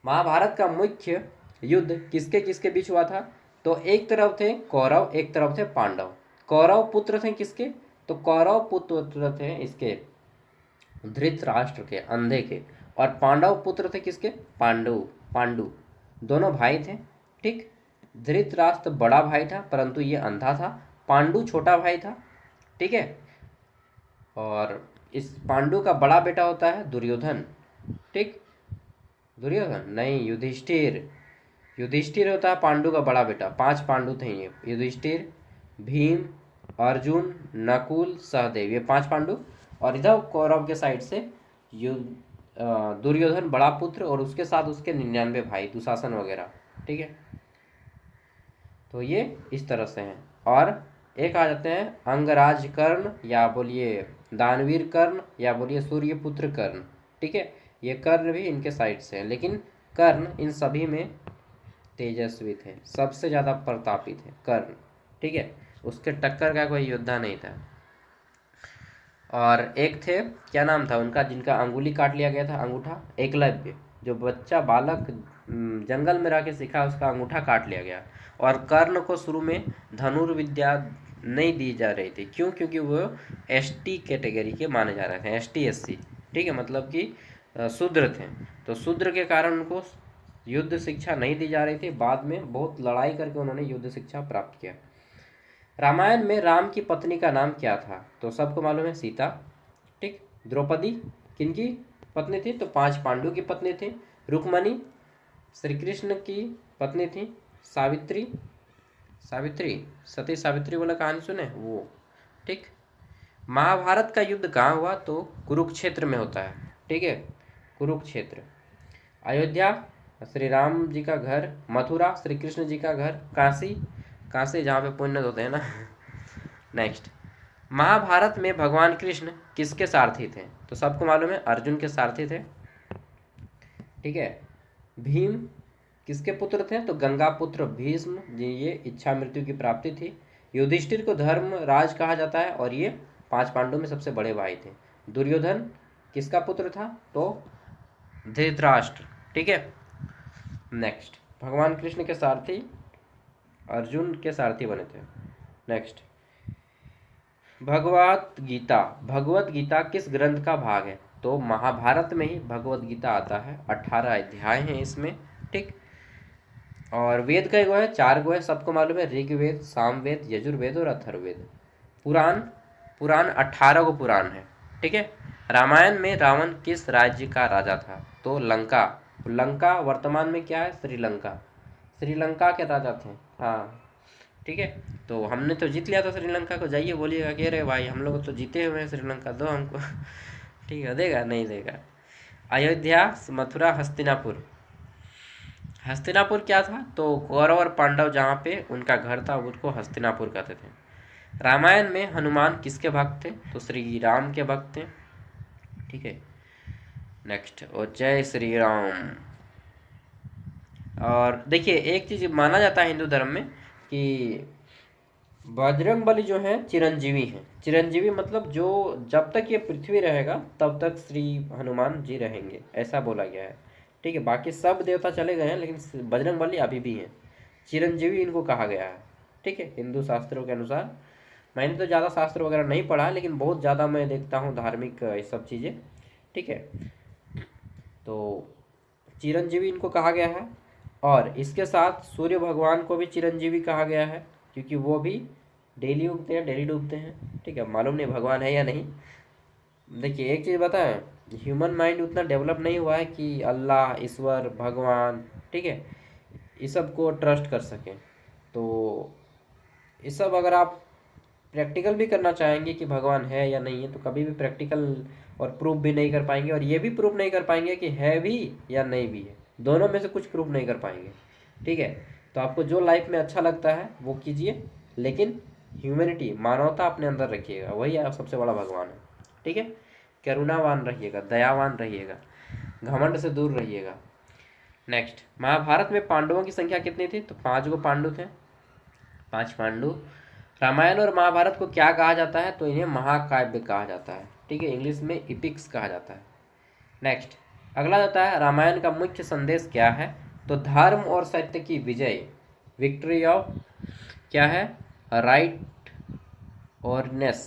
[SPEAKER 1] महाभारत का मुख्य युद्ध किसके किसके बीच हुआ था? तो एक तरफ थे कौरव, एक तरफ थे पांडव। कौरव पुत्र थे किसके? तो कौरव पुत्र थे इसके धृतराष्ट्र के, अंधे के। और पांडव पुत्र थे किसके? पांडु। पांडु दोनों भाई थे। ठीक, धृतराष्ट्र बड़ा भाई था परंतु ये अंधा था। पांडु छोटा भाई था। ठीक है। और इस पांडु का बड़ा बेटा होता है दुर्योधन। ठीक, दुर्योधन नहीं, युधिष्ठिर। युधिष्ठिर होता है पांडु का बड़ा बेटा। 5 पांडु थे ये, युधिष्ठिर, भीम, अर्जुन, नकुल, सहदेव, ये 5 पांडु। और इधर कौरव के साइड से दुर्योधन बड़ा पुत्र और उसके साथ उसके 99 भाई, दुशासन वगैरह। ठीक है, तो ये इस तरह से हैं। और एक आ जाते हैं अंगराज कर्ण, या बोलिए दानवीर कर्ण, या बोलिए सूर्यपुत्र कर्ण। ठीक है, ये कर्ण भी इनके साइड से है, लेकिन कर्ण इन सभी में तेजस्वी थे, सबसे ज़्यादा प्रतापी थे कर्ण। ठीक है, उसके टक्कर का कोई योद्धा नहीं था। और एक थे, क्या नाम था उनका, जिनका अंगुली काट लिया गया था, अंगूठा, एकलव्य। जो बच्चा बालक जंगल में रह के सीखा, उसका अंगूठा काट लिया गया। और कर्ण को शुरू में धनुर्विद्या नहीं दी जा रही थी। क्यों? क्योंकि वो एसटी कैटेगरी के माने जा रहे थे, एसटी एससी। ठीक है, मतलब कि शूद्र थे, तो शूद्र के कारण उनको युद्ध शिक्षा नहीं दी जा रही थी। बाद में बहुत लड़ाई करके उन्होंने युद्ध शिक्षा प्राप्त किया। रामायण में राम की पत्नी का नाम क्या था? तो सबको मालूम है सीता। ठीक, द्रौपदी किनकी पत्नी थी? तो 5 पांडु की पत्नी थी। रुक्मणी श्री कृष्ण की पत्नी थी। सावित्री, सावित्री सती सावित्री वाला कहानी सुने वो। ठीक, महाभारत का युद्ध कहाँ हुआ? तो कुरुक्षेत्र में होता है। ठीक है, कुरुक्षेत्र। अयोध्या श्री राम जी का घर, मथुरा श्री कृष्ण जी का घर, काशी, काशी जहाँ पे पुण्य होते हैं ना। नेक्स्ट, महाभारत में भगवान कृष्ण किसके सारथी थे? तो सबको मालूम है अर्जुन के सारथी थे। ठीक है, भीम किसके पुत्र थे? तो गंगा पुत्र भीष्म जी, ये इच्छा मृत्यु की प्राप्ति थी। युधिष्ठिर को धर्म राज कहा जाता है और ये 5 पांडवों में सबसे बड़े भाई थे। दुर्योधन किसका पुत्र था? तो धृतराष्ट्र। ठीक है। नेक्स्ट, भगवान कृष्ण के सारथी अर्जुन के सारथी बने थे। नेक्स्ट, भगवत गीता। भगवत गीता किस ग्रंथ का भाग है? तो महाभारत में ही भगवत गीता आता है। 18 अध्याय हैं इसमें। ठीक, और वेद कई गो है? 4 गो है, सबको मालूम है, ऋग्वेद, सामवेद, यजुर्वेद और अथर्ववेद। पुराण, पुराण 18 को पुराण है। ठीक है। रामायण में रावण किस राज्य का राजा था? तो लंका। लंका वर्तमान में क्या है? श्रीलंका। श्रीलंका के राजा थे। हाँ, ठीक है। तो हमने तो जीत लिया था श्रीलंका को। जाइए बोलिएगा कि अरे भाई हम लोग तो जीते हुए हैं श्रीलंका, दो हमको। ठीक है, देगा नहीं देगा। अयोध्या, मथुरा, हस्तिनापुर। हस्तिनापुर क्या था? तो कौरव और पांडव जहाँ पे उनका घर था उसको हस्तिनापुर कहते थे। रामायण में हनुमान किसके भक्त थे? तो श्री राम के भक्त थे। ठीक है। नेक्स्ट, और जय श्री राम। और देखिए एक चीज़ माना जाता है हिंदू धर्म में कि बजरंग बली जो है चिरंजीवी हैं। चिरंजीवी मतलब जो जब तक ये पृथ्वी रहेगा तब तक श्री हनुमान जी रहेंगे, ऐसा बोला गया है। ठीक है, बाकी सब देवता चले गए हैं लेकिन बजरंग बली अभी भी हैं, चिरंजीवी इनको कहा गया है। ठीक है, हिंदू शास्त्रों के अनुसार। मैंने तो ज़्यादा शास्त्र वगैरह नहीं पढ़ा लेकिन बहुत ज़्यादा मैं देखता हूँ धार्मिक ये सब चीज़ें। ठीक है, तो चिरंजीवी इनको कहा गया है। और इसके साथ सूर्य भगवान को भी चिरंजीवी कहा गया है क्योंकि वो भी डेली उगते हैं डेली डूबते हैं। ठीक है, मालूम नहीं भगवान है या नहीं। देखिए एक चीज़ बताएं, ह्यूमन माइंड उतना डेवलप नहीं हुआ है कि अल्लाह, ईश्वर, भगवान, ठीक है, इस सब को ट्रस्ट कर सकें। तो ये सब अगर आप प्रैक्टिकल भी करना चाहेंगे कि भगवान है या नहीं है तो कभी भी प्रैक्टिकल और प्रूफ भी नहीं कर पाएंगे, और ये भी प्रूफ नहीं कर पाएंगे कि है भी या नहीं भी है, दोनों में से कुछ प्रूफ नहीं कर पाएंगे। ठीक है, तो आपको जो लाइफ में अच्छा लगता है वो कीजिए, लेकिन ह्यूमैनिटी, मानवता अपने अंदर रखिएगा, वही आप सबसे बड़ा भगवान है। ठीक है, करुणावान रहिएगा, दयावान रहिएगा, घमंड से दूर रहिएगा। नेक्स्ट, महाभारत में पांडवों की संख्या कितनी थी? तो 5 गो पांडु थे, 5 पांडु। रामायण और महाभारत को क्या कहा जाता है? तो इन्हें महाकाव्य कहा जाता है। ठीक है, इंग्लिश में इपिक्स कहा जाता है। नेक्स्ट, अगला जाता है रामायण का मुख्य संदेश क्या है? तो धर्म और सत्य की विजय, विक्ट्री ऑफ क्या है? राइट और नेस।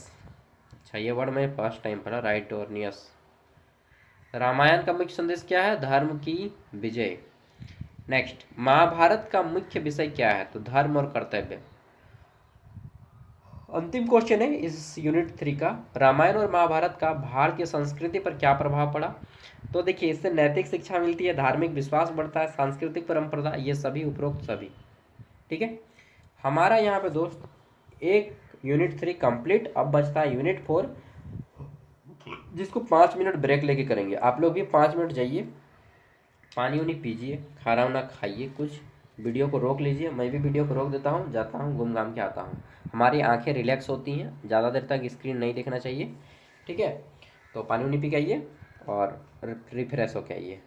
[SPEAKER 1] अच्छा, ये वर्ड मैं फर्स्ट टाइम पढ़ा, राइट और नियस। रामायण का मुख्य संदेश क्या है? धर्म की विजय। नेक्स्ट, महाभारत का मुख्य विषय क्या है? तो धर्म और कर्तव्य। अंतिम क्वेश्चन है इस यूनिट 3 का, रामायण और महाभारत का भारतीय संस्कृति पर क्या प्रभाव पड़ा? तो देखिए इससे नैतिक शिक्षा मिलती है, धार्मिक विश्वास बढ़ता है, सांस्कृतिक परंपरा, ये सभी उपरोक्त सभी। ठीक है, हमारा यहाँ पे दोस्त एक यूनिट 3 कंप्लीट, अब बचता है यूनिट 4 जिसको 5 मिनट ब्रेक लेके करेंगे। आप लोग भी 5 मिनट जाइए, पानी उनी पीजिए, खाना वाना खाइए, कुछ वीडियो को रोक लीजिए, मैं भी वीडियो को रोक देता हूँ, जाता हूँ घूम घाम के आता हूँ। हमारी आंखें रिलैक्स होती हैं, ज़्यादा देर तक स्क्रीन नहीं देखना चाहिए। ठीक है, तो पानी उनी पी के आइए और रिफ्रेश होके आइए।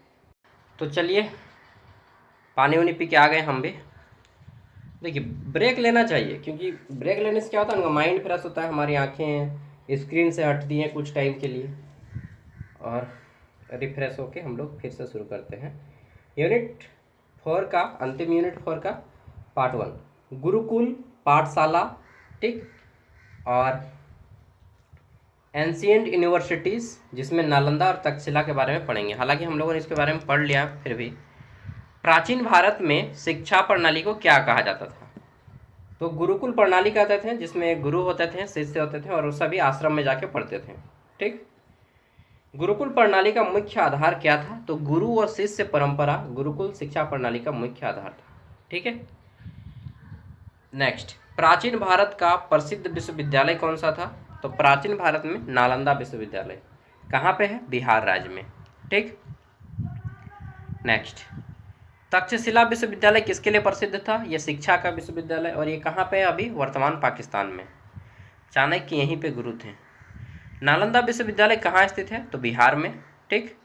[SPEAKER 1] तो चलिए, पानी उनी पी के आ गए हम भी। देखिए ब्रेक लेना चाहिए क्योंकि ब्रेक लेने से क्या होता है ना, माइंड फ्रेश होता है, हमारी आंखें स्क्रीन से हटती हैं कुछ टाइम के लिए, और रिफ्रेश होके हम लोग फिर से शुरू करते हैं यूनिट 4 का, अंतिम यूनिट 4 का पार्ट 1, गुरुकुल पाठशाला। ठीक, और एंशियंट यूनिवर्सिटीज़, जिसमें नालंदा और तक्षशिला के बारे में पढ़ेंगे। हालांकि हम लोगों ने इसके बारे में पढ़ लिया, फिर भी प्राचीन भारत में शिक्षा प्रणाली को क्या कहा जाता था? तो गुरुकुल प्रणाली कहते थे, जिसमें गुरु होते थे, शिष्य होते थे, और वो सभी आश्रम में जाके पढ़ते थे। ठीक, गुरुकुल प्रणाली का मुख्य आधार क्या था? तो गुरु और शिष्य परंपरा गुरुकुल शिक्षा प्रणाली का मुख्य आधार था। ठीक है, नेक्स्ट, प्राचीन भारत का प्रसिद्ध विश्वविद्यालय कौन सा था? तो प्राचीन भारत में नालंदा विश्वविद्यालय। कहाँ पे है? बिहार राज्य में। ठीक, नेक्स्ट, तक्षशिला विश्वविद्यालय किसके लिए प्रसिद्ध था? यह शिक्षा का विश्वविद्यालय, और ये कहाँ पे है? अभी वर्तमान पाकिस्तान में। चाणक्य यहीं पे गुरु थे। नालंदा विश्वविद्यालय कहाँ स्थित है? तो बिहार में। ठीक,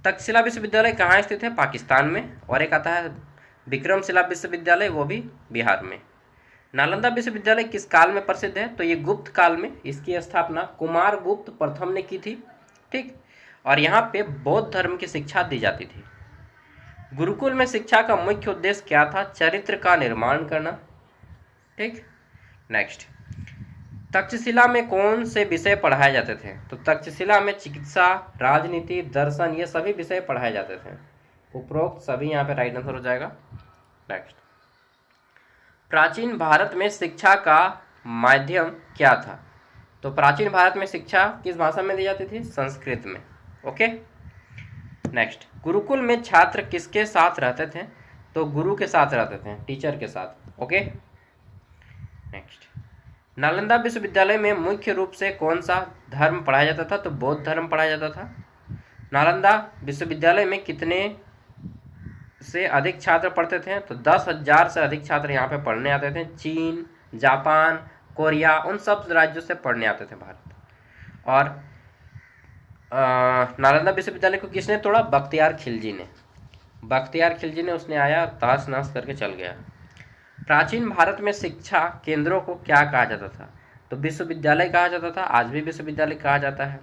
[SPEAKER 1] तक्षशिला विश्वविद्यालय कहाँ स्थित है? पाकिस्तान में। और एक आता है विक्रमशिला विश्वविद्यालय, वो भी बिहार में। नालंदा विश्वविद्यालय किस काल में प्रसिद्ध है? तो ये गुप्त काल में, इसकी स्थापना कुमार गुप्त प्रथम ने की थी। ठीक, और यहाँ पे बौद्ध धर्म की शिक्षा दी जाती थी। गुरुकुल में शिक्षा का मुख्य उद्देश्य क्या था? चरित्र का निर्माण करना। ठीक, नेक्स्ट, तक्षशिला में कौन से विषय पढ़ाए जाते थे? तो तक्षशिला में चिकित्सा, राजनीति, दर्शन, ये सभी विषय पढ़ाए जाते थे। उपरोक्त सभी यहाँ पे राइट आंसर हो जाएगा। नेक्स्ट, प्राचीन भारत में शिक्षा का माध्यम क्या था? तो प्राचीन भारत में शिक्षा किस भाषा में दी जाती थी? संस्कृत में। ओके, नेक्स्ट, गुरुकुल में छात्र किसके साथ रहते थे? तो गुरु के साथ रहते थे, टीचर के साथ। ओके, नेक्स्ट, नालंदा विश्वविद्यालय में मुख्य रूप से कौन सा धर्म पढ़ाया जाता था? तो बौद्ध धर्म पढ़ाया जाता था। नालंदा विश्वविद्यालय में कितने से अधिक छात्र पढ़ते थे? तो 10,000 से अधिक छात्र यहाँ पे पढ़ने आते थे। चीन, जापान, कोरिया, उन सब राज्यों से पढ़ने आते थे भारत। और नालंदा विश्वविद्यालय को किसने तोड़ा? बख्तियार खिलजी ने। बख्तियार खिलजी ने उसने आया तहस नहस करके चल गया। प्राचीन भारत में शिक्षा केंद्रों को क्या कहा जाता था? तो विश्वविद्यालय कहा जाता था, आज भी विश्वविद्यालय कहा जाता है।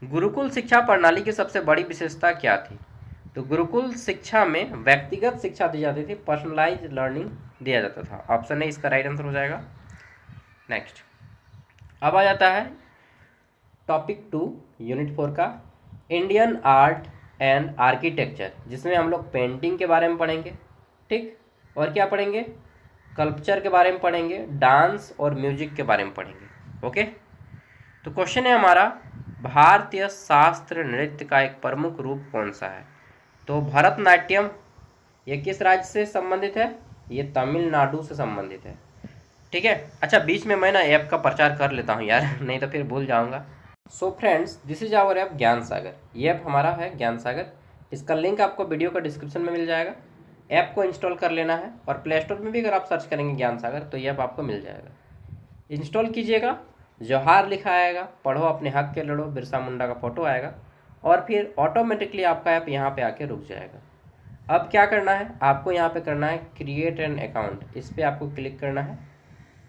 [SPEAKER 1] गुरुकुल शिक्षा प्रणाली की सबसे बड़ी विशेषता क्या थी? तो गुरुकुल शिक्षा में व्यक्तिगत शिक्षा दी जाती थी, पर्सनलाइज लर्निंग दिया जाता था। ऑप्शन ए इसका राइट आंसर हो जाएगा। नेक्स्ट, अब आ जाता है टॉपिक 2 यूनिट 4 का, इंडियन आर्ट एंड आर्किटेक्चर, जिसमें हम लोग पेंटिंग के बारे में पढ़ेंगे, ठीक, और क्या पढ़ेंगे, कल्चर के बारे में पढ़ेंगे, डांस और म्यूजिक के बारे में पढ़ेंगे। ओके, तो क्वेश्चन है हमारा, भारतीय शास्त्र नृत्य का एक प्रमुख रूप कौन सा है? तो भरतनाट्यम। ये किस राज्य से संबंधित है? ये तमिलनाडु से संबंधित है। ठीक है, अच्छा बीच में मैं ना ऐप का प्रचार कर लेता हूँ यार नहीं तो फिर भूल जाऊँगा। So friends, this is our app Gyan Sagar. ये ऐप हमारा है ज्ञान सागर, इसका लिंक आपको वीडियो का डिस्क्रिप्शन में मिल जाएगा। ऐप को इंस्टॉल कर लेना है, और प्ले स्टोर में भी अगर आप सर्च करेंगे ज्ञान सागर तो ये ऐप आपको मिल जाएगा। इंस्टॉल कीजिएगा, जोहार लिखा आएगा, पढ़ो अपने हक के लड़ो, बिरसा मुंडा का फोटो आएगा, और फिर ऑटोमेटिकली आपका ऐप यहाँ पे आके रुक जाएगा। अब क्या करना है आपको, यहाँ पे करना है क्रिएट एन अकाउंट, इस पर आपको क्लिक करना है,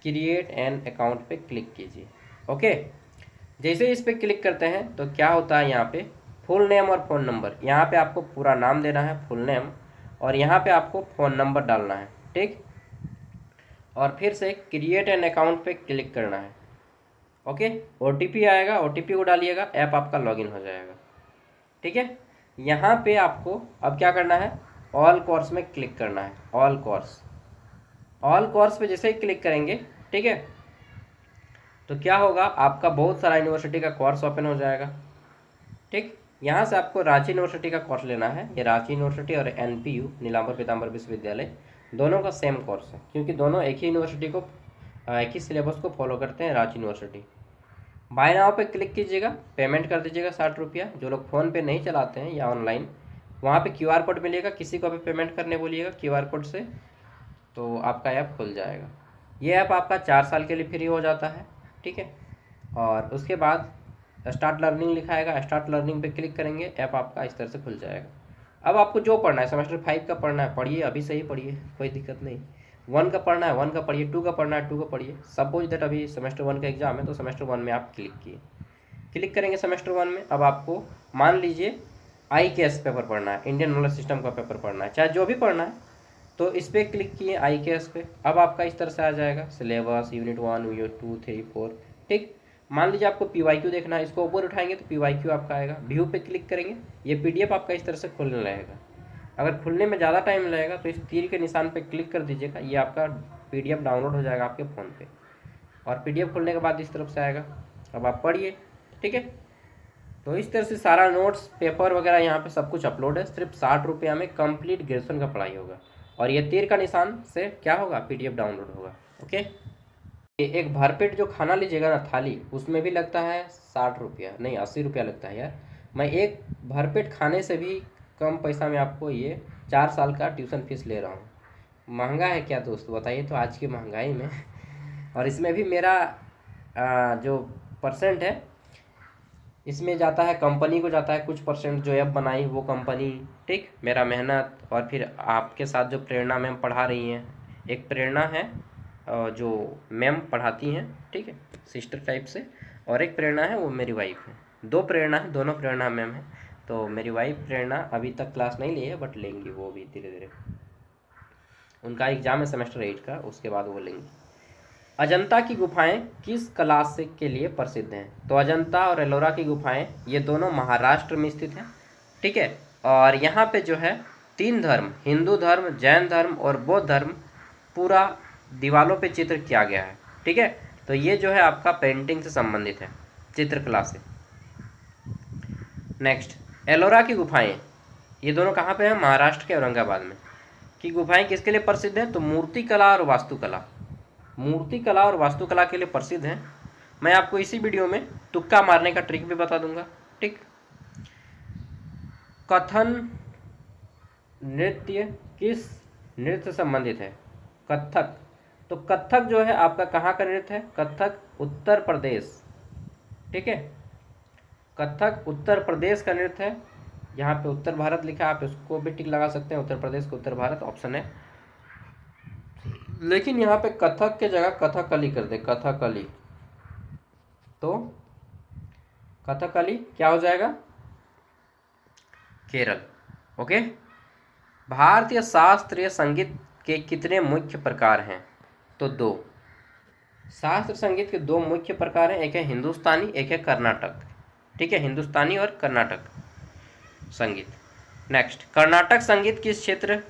[SPEAKER 1] क्रिएट एन अकाउंट पे क्लिक कीजिए। ओके, जैसे इस पर क्लिक करते हैं तो क्या होता है, यहाँ पे फुल नेम और फ़ोन नंबर, यहाँ पे आपको पूरा नाम देना है फुल नेम, और यहाँ पे आपको फ़ोन नंबर डालना है, ठीक, और फिर से क्रिएट एन अकाउंट पे क्लिक करना है। ओके, OTP आएगा, OTP को डालिएगा, ऐप आपका लॉगिन हो जाएगा। ठीक है, यहाँ पे आपको अब क्या करना है, ऑल कोर्स में क्लिक करना है, ऑल कोर्स। ऑल कोर्स पे जैसे ही क्लिक करेंगे, ठीक है, तो क्या होगा, आपका बहुत सारा यूनिवर्सिटी का कोर्स ओपन हो जाएगा। ठीक, यहाँ से आपको रांची यूनिवर्सिटी का कोर्स लेना है। ये रांची यूनिवर्सिटी और NPU नीलांबर पीताम्बर विश्वविद्यालय दोनों का सेम कोर्स है, क्योंकि दोनों एक ही यूनिवर्सिटी को एक ही सिलेबस को फॉलो करते हैं, रांची यूनिवर्सिटी। बाय नाउ पे क्लिक कीजिएगा, पेमेंट कर दीजिएगा 60 रुपया। जो लोग फ़ोन पे नहीं चलाते हैं या ऑनलाइन, वहाँ पे QR कोड मिलेगा, किसी को भी पेमेंट करने बोलिएगा QR कोड से, तो आपका ऐप खुल जाएगा। ये ऐप आपका 4 साल के लिए फ्री हो जाता है। ठीक है, और उसके बाद स्टार्ट लर्निंग लिखाएगा, स्टार्ट लर्निंग पे क्लिक करेंगे, ऐप आपका इस तरह से खुल जाएगा। अब आपको जो पढ़ना है, सेमेस्टर 5 का पढ़ना है पढ़िए, अभी से ही पढ़िए, कोई दिक्कत नहीं। 1 का पढ़ना है 1 का पढ़िए, 2 का पढ़ना है 2 का पढ़िए। सपोज दैट अभी सेमेस्टर 1 का एग्जाम है, तो सेमेस्टर 1 में आप क्लिक किए, क्लिक करेंगे सेमेस्टर 1 में। अब आपको मान लीजिए IKS पेपर पढ़ना है, इंडियन नॉलेज सिस्टम का पेपर पढ़ना है, चाहे जो भी पढ़ना है, तो इस पर क्लिक किए IKS पे। अब आपका इस तरह से आ जाएगा सिलेबस, यूनिट 1, यूनिट 2, 3, 4। ठीक, मान लीजिए आपको PYQ देखना है, इसको ऊपर उठाएंगे तो PYQ आपका आएगा, व्यू पे क्लिक करेंगे, ये PDF आपका इस तरह से खुलने लगेगा। अगर खुलने में ज़्यादा टाइम लगेगा तो इस तीर के निशान पे क्लिक कर दीजिएगा, ये आपका PDF डाउनलोड हो जाएगा आपके फ़ोन पे, और PDF खुलने के बाद इस तरफ से आएगा। अब आप पढ़िए। ठीक है, तो इस तरह से सारा नोट्स, पेपर वगैरह यहाँ पे सब कुछ अपलोड है। सिर्फ 60 रुपया में कंप्लीट ग्रेजुएशन का पढ़ाई होगा, और ये तीर का निशान से क्या होगा, PDF डाउनलोड होगा। ओके, एक भरपेट जो खाना लीजिएगा ना थाली, उसमें भी लगता है 60 रुपया, नहीं 80 रुपया लगता है यार। मैं एक भरपेट खाने से भी कम पैसा में आपको ये 4 साल का ट्यूशन फीस ले रहा हूँ। महंगा है क्या दोस्त, बताइए तो आज की महंगाई में और इसमें भी मेरा जो परसेंट है, इसमें जाता है कंपनी को, जाता है कुछ परसेंट, जो ऐप बनाई वो कंपनी। ठीक, मेरा मेहनत, और फिर आपके साथ जो प्रेरणा मैम पढ़ा रही हैं, एक प्रेरणा है जो मैम पढ़ाती हैं, ठीक है, सिस्टर टाइप से, और एक प्रेरणा है वो मेरी वाइफ है। 2 प्रेरणा है, दोनों प्रेरणा मैम है। तो मेरी वाइफ प्रेरणा अभी तक क्लास नहीं ली है, बट लेंगी वो भी धीरे धीरे, उनका एग्जाम है सेमेस्टर 8 का, उसके बाद वो लेंगी। अजंता की गुफाएं किस कला से के लिए प्रसिद्ध हैं? तो अजंता और एलोरा की गुफाएं ये दोनों महाराष्ट्र में स्थित हैं। ठीक है, और यहाँ पे जो है 3 धर्म, हिंदू धर्म, जैन धर्म और बौद्ध धर्म, पूरा दीवालों पे चित्र किया गया है। ठीक है, तो ये जो है आपका पेंटिंग से संबंधित है, चित्रकला से। नेक्स्ट, एलोरा की गुफाएं, ये दोनों कहाँ पे हैं, महाराष्ट्र के औरंगाबाद में। की गुफाएं किसके लिए प्रसिद्ध हैं? तो मूर्ति कला और वास्तुकला, मूर्ति कला और वास्तुकला के लिए प्रसिद्ध हैं। मैं आपको इसी वीडियो में तुक्का मारने का ट्रिक भी बता दूंगा। ठीक, कथन नृत्य किस नृत्य से संबंधित है? कथक। तो कथक जो है आपका कहाँ का नृत्य है? कथक उत्तर प्रदेश। ठीक है, कथक उत्तर प्रदेश का नृत्य है। यहाँ पे उत्तर भारत लिखा है, आप इसको भी टिक लगा सकते हैं, उत्तर प्रदेश को उत्तर भारत ऑप्शन है। लेकिन यहाँ पे कथक के जगह कथकली कर दे, कथकली, तो कथकली क्या हो जाएगा, केरल। ओके। भारतीय शास्त्रीय संगीत के कितने मुख्य प्रकार हैं, तो दो। शास्त्र संगीत के दो मुख्य प्रकार हैं, एक है हिंदुस्तानी, एक है कर्नाटक। ठीक है, हिंदुस्तानी और कर्नाटक संगीत। नेक्स्ट, कर्नाटक संगीत किस क्षेत्र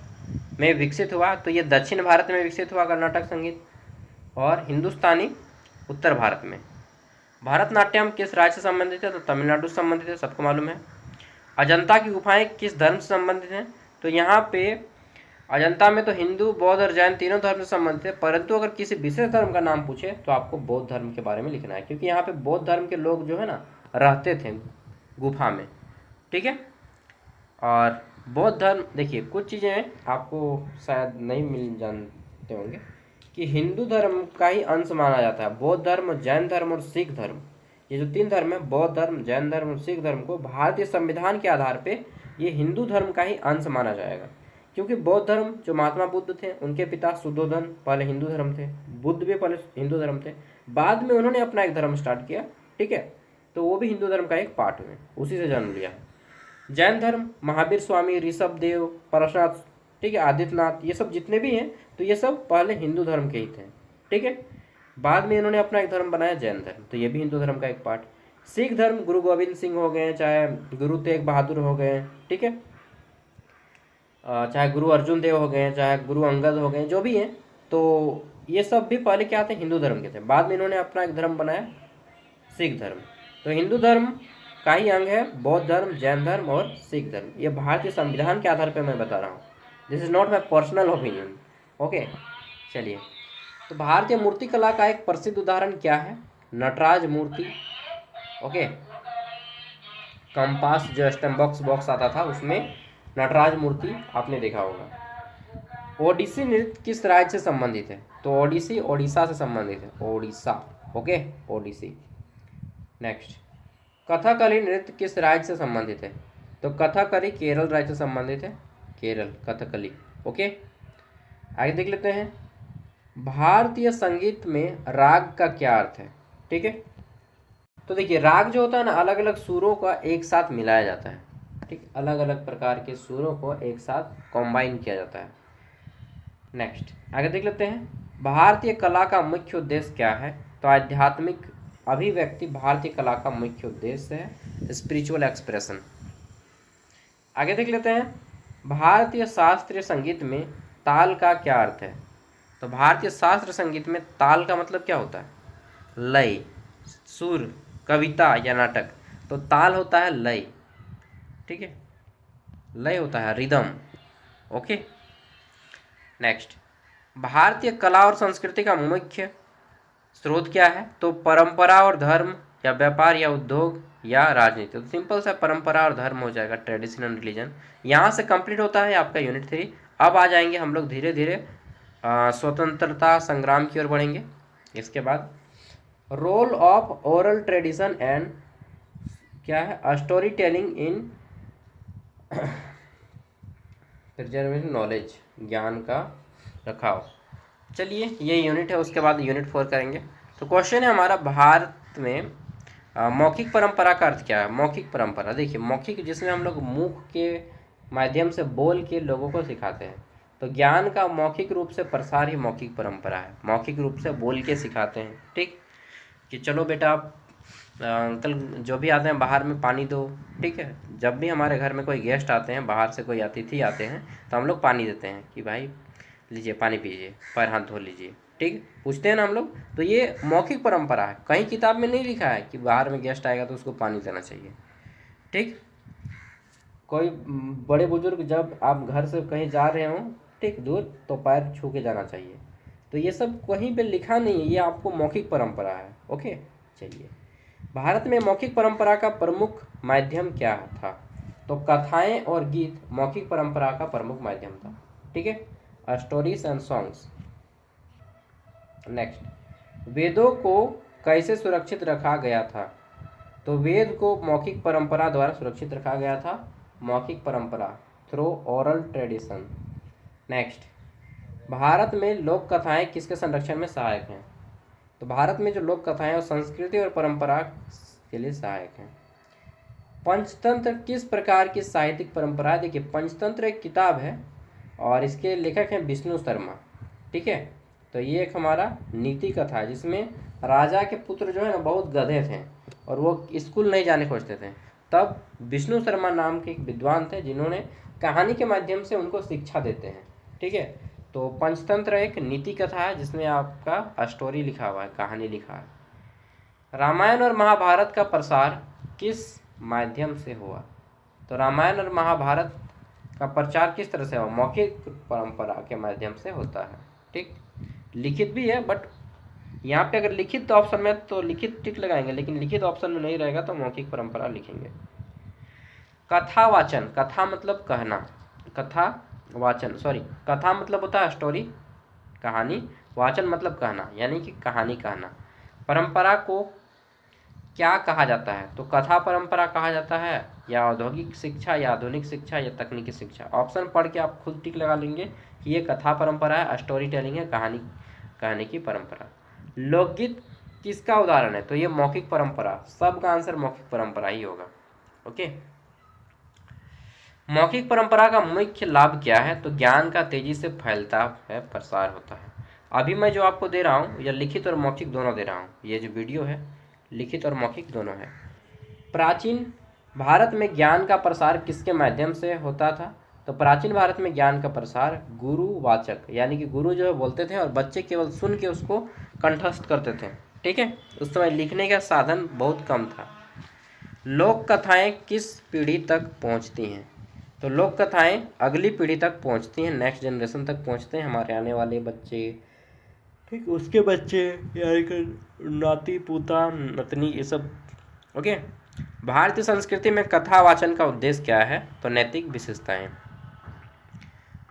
[SPEAKER 1] में विकसित हुआ, तो ये दक्षिण भारत में विकसित हुआ कर्नाटक संगीत, और हिंदुस्तानी उत्तर भारत में। भरतनाट्यम किस राज्य से संबंधित है, तो तमिलनाडु से संबंधित है, सबको मालूम है। अजंता की गुफाएं किस धर्म से संबंधित हैं, तो यहाँ पे अजंता में तो हिंदू, बौद्ध और जैन तीनों धर्म से संबंधित है, परंतु अगर किसी विशेष धर्म का नाम पूछे तो आपको बौद्ध धर्म के बारे में लिखना है, क्योंकि यहाँ पे बौद्ध धर्म के लोग जो है ना रहते थे गुफा में। ठीक है, और बौद्ध धर्म, देखिए कुछ चीज़ें आपको शायद नहीं मिल जानते होंगे कि हिंदू धर्म का ही अंश माना जाता है बौद्ध धर्म, जैन धर्म और सिख धर्म। ये जो तीन धर्म है, बौद्ध धर्म, जैन धर्म और सिख धर्म को भारतीय संविधान के आधार पे ये हिंदू धर्म का ही अंश माना जाएगा, क्योंकि बौद्ध धर्म जो महात्मा बुद्ध थे उनके पिता शुद्धोधन पहले हिंदू धर्म थे, बुद्ध भी पहले हिंदू धर्म थे, बाद में उन्होंने अपना एक धर्म स्टार्ट किया। ठीक है, तो वो भी हिंदू धर्म का एक पार्ट हुए, उसी से जन्म लिया। जैन धर्म महावीर स्वामी, ऋषभ देव, परशुनाथ, ठीक है, आदित्यनाथ, ये सब जितने भी हैं तो ये सब पहले हिंदू धर्म के ही थे। ठीक है, बाद में इन्होंने अपना एक धर्म बनाया जैन धर्म, तो ये भी हिंदू धर्म का एक पार्ट। सिख धर्म गुरु गोविंद सिंह हो गए, चाहे गुरु तेग बहादुर हो गए, ठीक है, चाहे गुरु अर्जुन देव हो गए, चाहे गुरु अंगद हो गए, जो भी हैं, तो ये सब भी पहले क्या थे, हिंदू धर्म के थे, बाद में इन्होंने अपना एक धर्म बनाया सिख धर्म। तो हिंदू धर्म का ही अंग है बौद्ध धर्म, जैन धर्म और सिख धर्म। ये भारतीय संविधान के आधार पर मैं बता रहा हूँ, this is not my personal opinion. Okay, चलिए, तो भारतीय मूर्ति कला का एक प्रसिद्ध उदाहरण क्या है, नटराज मूर्ति। ओके, कंपास जो स्टैम्प बॉक्स आता था उसमें नटराज मूर्ति आपने देखा होगा। ओडिसी नृत्य किस राज्य से संबंधित है, तो ओडिसी ओडिशा से संबंधित है, ओडिशा। ओके, ओडिसी। नेक्स्ट, कथकली नृत्य किस राज्य से संबंधित है, तो कथकली केरल राज्य से संबंधित है, केरल कथकली। ओके, आगे देख लेते हैं, भारतीय संगीत में राग का क्या अर्थ है। ठीक है, तो देखिए राग जो होता है ना, अलग अलग सुरों का एक साथ मिलाया जाता है। ठीक, अलग अलग प्रकार के सुरों को एक साथ कॉम्बाइन किया जाता है। नेक्स्ट, आगे देख लेते हैं, भारतीय कला का मुख्य उद्देश्य क्या है, तो आध्यात्मिक अभिव्यक्ति भारतीय कला का मुख्य उद्देश्य है, स्पिरिचुअल एक्सप्रेशन। आगे देख लेते हैं, भारतीय शास्त्रीय संगीत में ताल का क्या अर्थ है, तो भारतीय शास्त्रीय संगीत में ताल का मतलब क्या होता है, लय, सुर, कविता या नाटक, तो ताल होता है लय। ठीक है, लय होता है रिदम। ओके, नेक्स्ट, भारतीय कला और संस्कृति का मुख्य स्रोत क्या है, तो परंपरा और धर्म, या व्यापार या उद्योग या राजनीति। तो सिंपल सा परंपरा और धर्म हो जाएगा, ट्रेडिशन एंड रिलीजन। यहाँ से कंप्लीट होता है आपका यूनिट 3। अब आ जाएंगे हम लोग धीरे धीरे स्वतंत्रता संग्राम की ओर बढ़ेंगे। इसके बाद role of oral tradition and क्या है, story telling in preservation knowledge, ज्ञान का रखाव। चलिए, ये यूनिट है, उसके बाद यूनिट 4 करेंगे। तो क्वेश्चन है हमारा, भारत में मौखिक परंपरा का अर्थ क्या है। मौखिक परंपरा, देखिए मौखिक जिसमें हम लोग मुख के माध्यम से बोल के लोगों को सिखाते हैं, तो ज्ञान का मौखिक रूप से प्रसार ही मौखिक परंपरा है, मौखिक रूप से बोल के सिखाते हैं। ठीक, कि चलो बेटा आप अंकल जो भी आते हैं बाहर में पानी दो। ठीक है, जब भी हमारे घर में कोई गेस्ट आते हैं, बाहर से कोई अतिथि आते हैं, तो हम लोग पानी देते हैं कि भाई लीजिए पानी पीजिए, पैर हाथ धो लीजिए। ठीक, पूछते हैं ना हम लोग, तो ये मौखिक परंपरा है, कहीं किताब में नहीं लिखा है कि बाहर में गेस्ट आएगा तो उसको पानी देना चाहिए। ठीक, कोई बड़े बुजुर्ग जब आप घर से कहीं जा रहे हो, ठीक, दूर, तो पैर छू के जाना चाहिए। तो ये सब कहीं पे लिखा नहीं है, ये आपको मौखिक परंपरा है। ओके, चलिए, भारत में मौखिक परंपरा का प्रमुख माध्यम क्या था, तो कथाएं और गीत मौखिक परंपरा का प्रमुख माध्यम था। ठीक है, स्टोरीज एंड सॉन्ग्स। नेक्स्ट, वेदों को कैसे सुरक्षित रखा गया था, तो वेद को मौखिक परंपरा द्वारा सुरक्षित रखा गया था। मौखिक परंपरा through oral tradition. Next, Bharat में लोक कथाएं किसके संरक्षण में सहायक हैं? तो भारत में जो लोक कथाएं और संस्कृति और परंपरा के लिए सहायक हैं। पंचतंत्र किस प्रकार की साहित्यिक परंपरा है? देखिए, पंचतंत्र एक किताब है और इसके लेखक हैं विष्णु शर्मा। ठीक है, तो ये एक हमारा नीति कथा है जिसमें राजा के पुत्र जो है ना बहुत गधे थे और वो स्कूल नहीं जाने खोजते थे। तब विष्णु शर्मा नाम के एक विद्वान थे जिन्होंने कहानी के माध्यम से उनको शिक्षा देते हैं। ठीक है, तो पंचतंत्र एक नीति कथा है जिसमें आपका स्टोरी लिखा हुआ है, कहानी लिखा है। रामायण और महाभारत का प्रसार किस माध्यम से हुआ? तो रामायण और महाभारत का प्रचार किस तरह से हुआ? मौखिक परंपरा के माध्यम से होता है। ठीक, लिखित भी है बट यहाँ पे अगर लिखित ऑप्शन में तो लिखित टिक लगाएंगे, लेकिन लिखित ऑप्शन में नहीं रहेगा तो मौखिक परंपरा लिखेंगे। कथावाचन, कथा मतलब कहना, कथा वाचन सॉरी कथा मतलब होता है स्टोरी, कहानी, वाचन मतलब कहना यानी कि कहानी कहना। परंपरा को क्या कहा जाता है? तो कथा परंपरा कहा जाता है, या औद्योगिक शिक्षा, या आधुनिक शिक्षा, या तकनीकी शिक्षा। ऑप्शन पढ़ के आप खुद टिक लगा लेंगे कि ये कथा परंपरा है, स्टोरी टेलिंग है, कहानी कहने की परंपरा। लोकगीत किसका उदाहरण है? तो ये मौखिक परंपरा, सबका आंसर मौखिक परंपरा ही होगा। ओके, मौखिक परंपरा का मुख्य लाभ क्या है? तो ज्ञान का तेजी से फैलता है, प्रसार होता है। अभी मैं जो आपको दे रहा हूँ यह लिखित और मौखिक दोनों दे रहा हूँ, ये जो वीडियो है लिखित और मौखिक दोनों है। प्राचीन भारत में ज्ञान का प्रसार किसके माध्यम से होता था? तो प्राचीन भारत में ज्ञान का प्रसार गुरुवाचक यानी कि गुरु जो है बोलते थे और बच्चे केवल सुन के उसको कंठस्थ करते थे। ठीक है, उस समय लिखने का साधन बहुत कम था। लोक कथाएं किस पीढ़ी तक पहुंचती हैं? तो लोक कथाएं अगली पीढ़ी तक पहुंचती हैं, नेक्स्ट जनरेशन तक पहुंचते हैं, हमारे आने वाले बच्चे, ठीक, उसके बच्चे, यानी नाती पोता नतनी, ये सब। ओके, भारतीय संस्कृति में कथा वाचन का उद्देश्य क्या है? तो नैतिक विशेषताएं।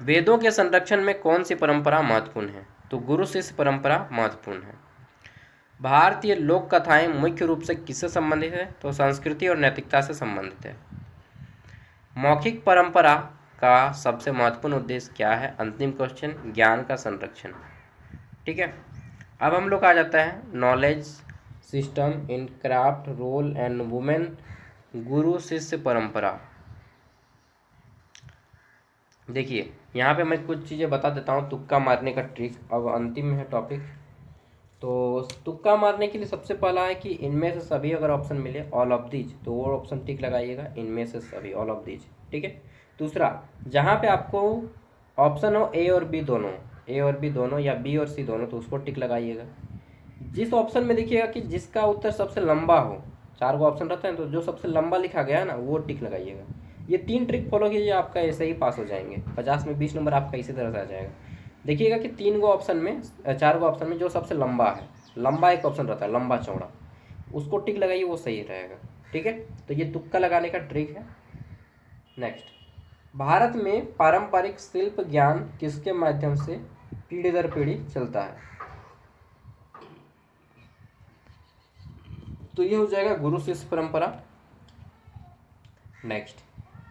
[SPEAKER 1] वेदों के संरक्षण में कौन सी परंपरा महत्वपूर्ण है? तो गुरु शिष्य परंपरा महत्वपूर्ण है। भारतीय लोक कथाएं मुख्य रूप से किससे संबंधित है? तो संस्कृति और नैतिकता से संबंधित है। मौखिक परंपरा का सबसे महत्वपूर्ण उद्देश्य क्या है? अंतिम क्वेश्चन, ज्ञान का संरक्षण। ठीक है, अब हम लोग आ जाता है knowledge system in craft, role and women, गुरु शिष्य परंपरा। देखिए, यहाँ पे मैं कुछ चीज़ें बता देता हूँ, तुक्का मारने का ट्रिक। अब अंतिम है टॉपिक, तो तुक्का मारने के लिए सबसे पहला है कि इनमें से सभी अगर ऑप्शन मिले, ऑल ऑफ दीज, तो वो ऑप्शन टिक लगाइएगा, इनमें से सभी, ऑल ऑफ दीज। ठीक है, दूसरा, जहाँ पे आपको ऑप्शन हो ए और बी दोनों, ए और बी दोनों या बी और सी दोनों, तो उसको टिक लगाइएगा। जिस ऑप्शन में देखिएगा कि जिसका उत्तर सबसे लंबा हो, 4 गो ऑप्शन रहते हैं तो जो सबसे लंबा लिखा गया है ना वो टिक लगाइएगा। ये 3 ट्रिक फॉलो कीजिए, आपका ऐसे ही पास हो जाएंगे, 50 में 20 नंबर आपका इसी तरह से आ जाएगा। देखिएगा कि 3 गो ऑप्शन में, 4 गो ऑप्शन में जो सबसे लंबा है, लंबा एक ऑप्शन रहता है, लंबा चौड़ा, उसको टिक लगाइए, वो सही रहेगा। ठीक है, तो ये तुक्का लगाने का ट्रिक है। नेक्स्ट, भारत में पारंपरिक शिल्प ज्ञान किसके माध्यम से पीढ़ी दर पीढ़ी चलता है? तो ये हो जाएगा गुरु शिष्य परंपरा। नेक्स्ट,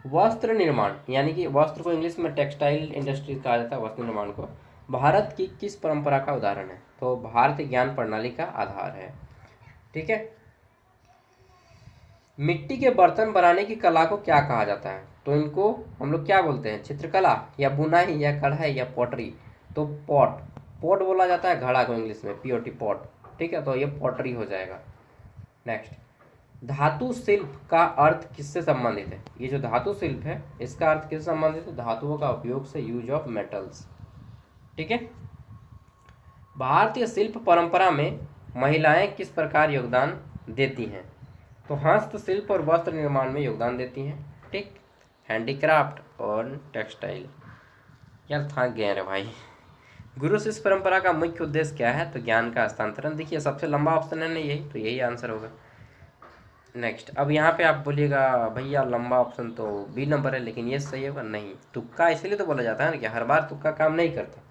[SPEAKER 1] वस्त्र निर्माण, यानी कि वस्त्र को इंग्लिश में टेक्सटाइल इंडस्ट्री कहा जाता है, वस्त्र निर्माण को, भारत की किस परंपरा का उदाहरण है? तो भारतीय ज्ञान प्रणाली का आधार है। ठीक है, मिट्टी के बर्तन बनाने की कला को क्या कहा जाता है? तो इनको हम लोग क्या बोलते हैं? चित्रकला, या बुनाई, या कढ़ाई, या पॉटरी? तो पॉट, पॉट बोला जाता है घड़ा को इंग्लिश में, पीओटी पॉट। ठीक है, तो ये पॉटरी हो जाएगा। नेक्स्ट, धातु शिल्प का अर्थ किससे संबंधित है? ये जो धातु शिल्प है इसका अर्थ किससे संबंधित है? धातुओं का उपयोग से, यूज ऑफ मेटल्स। ठीक है, भारतीय शिल्प परंपरा में महिलाएं किस प्रकार योगदान देती हैं? तो हस्तशिल्प और वस्त्र निर्माण में योगदान देती हैं। ठीक, हैंडीक्राफ्ट और टेक्सटाइल। यार थक गए रे भाई। गुरु शिष्य परंपरा का मुख्य उद्देश्य क्या है? तो ज्ञान का हस्तांतरण। देखिए सबसे लंबा ऑप्शन है ना यही, तो यही आंसर होगा। नेक्स्ट, अब यहाँ पे आप बोलिएगा भैया लंबा ऑप्शन तो बी नंबर है, लेकिन ये सही होगा? नहीं, तुक्का इसलिए तो बोला जाता है ना कि हर बार तुक्का काम नहीं करता।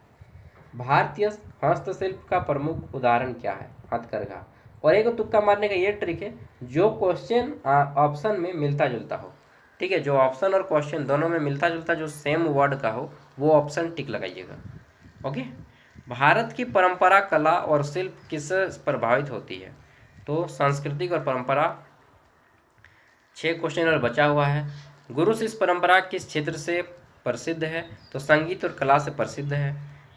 [SPEAKER 1] भारतीय हस्तशिल्प का प्रमुख उदाहरण क्या है? हथकरघा। और एक तुक्का मारने का ये ट्रिक है, जो क्वेश्चन ऑप्शन में मिलता जुलता हो, ठीक है, जो ऑप्शन और क्वेश्चन दोनों में मिलता जुलता जो सेम वर्ड का हो वो ऑप्शन टिक लगाइएगा। ओके। भारत की परंपरा, कला और शिल्प किससे प्रभावित होती है? तो सांस्कृतिक और परंपरा। 6 क्वेश्चन और बचा हुआ है। गुरु शिष्य परंपरा किस क्षेत्र से प्रसिद्ध है? तो संगीत और कला से प्रसिद्ध है।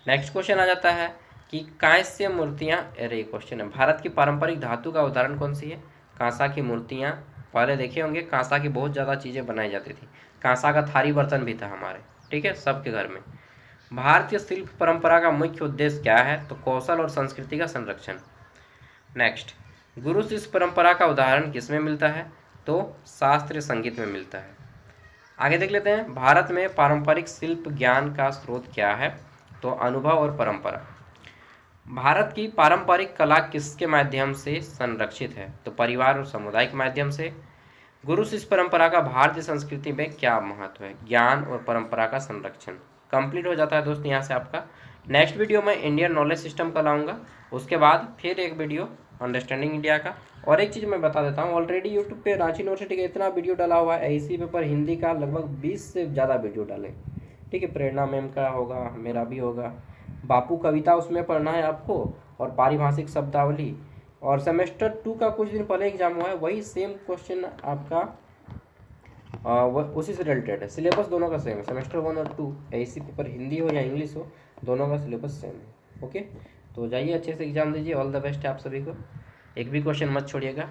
[SPEAKER 1] नेक्स्ट क्वेश्चन आ जाता है कि कांस्य मूर्तियाँ, अरे क्वेश्चन है, भारत की पारंपरिक धातु का उदाहरण कौन सी है? कांसा की मूर्तियाँ। पहले देखे होंगे कांसा की बहुत ज़्यादा चीज़ें बनाई जाती थी। कांसा का थाली बर्तन भी था हमारे, ठीक है, सबके घर में। भारतीय शिल्प परंपरा का मुख्य उद्देश्य क्या है? तो कौशल और संस्कृति का संरक्षण। नेक्स्ट, गुरु शिष्य परंपरा का उदाहरण किसमें मिलता है? तो शास्त्रीय संगीत में मिलता है। आगे देख लेते हैं, भारत में पारंपरिक शिल्प ज्ञान का स्रोत क्या है? तो अनुभव और परंपरा। भारत की पारंपरिक कला किसके माध्यम से संरक्षित है? तो परिवार और समुदाय के माध्यम से। गुरु शिष्य परंपरा का भारतीय संस्कृति में क्या महत्व है? ज्ञान और परंपरा का संरक्षण। कंप्लीट हो जाता है दोस्त यहाँ से आपका। नेक्स्ट वीडियो में इंडियन नॉलेज सिस्टम का लाऊंगा, उसके बाद फिर एक वीडियो अंडरस्टैंडिंग इंडिया का। और एक चीज़ मैं बता देता हूँ, ऑलरेडी यूट्यूब पे रांची यूनिवर्सिटी का इतना वीडियो डाला हुआ है, एसी पेपर हिंदी का लगभग 20 से ज़्यादा वीडियो डाले, ठीक है। प्रेरणा मैम का होगा, मेरा भी होगा, बापू कविता उसमें पढ़ना है आपको, और पारिभाषिक शब्दावली। और सेमेस्टर 2 का कुछ दिन पहले एग्जाम हुआ है, वही सेम क्वेश्चन आपका उसी से रिलेटेड है। सिलेबस दोनों का सेम है, सेमेस्टर 1 और 2, एसी पेपर हिंदी हो या इंग्लिश हो, दोनों का सिलेबस सेम है। ओके, तो जाइए अच्छे से एग्जाम दीजिए। ऑल द बेस्ट है आप सभी को, एक भी क्वेश्चन मत छोड़िएगा।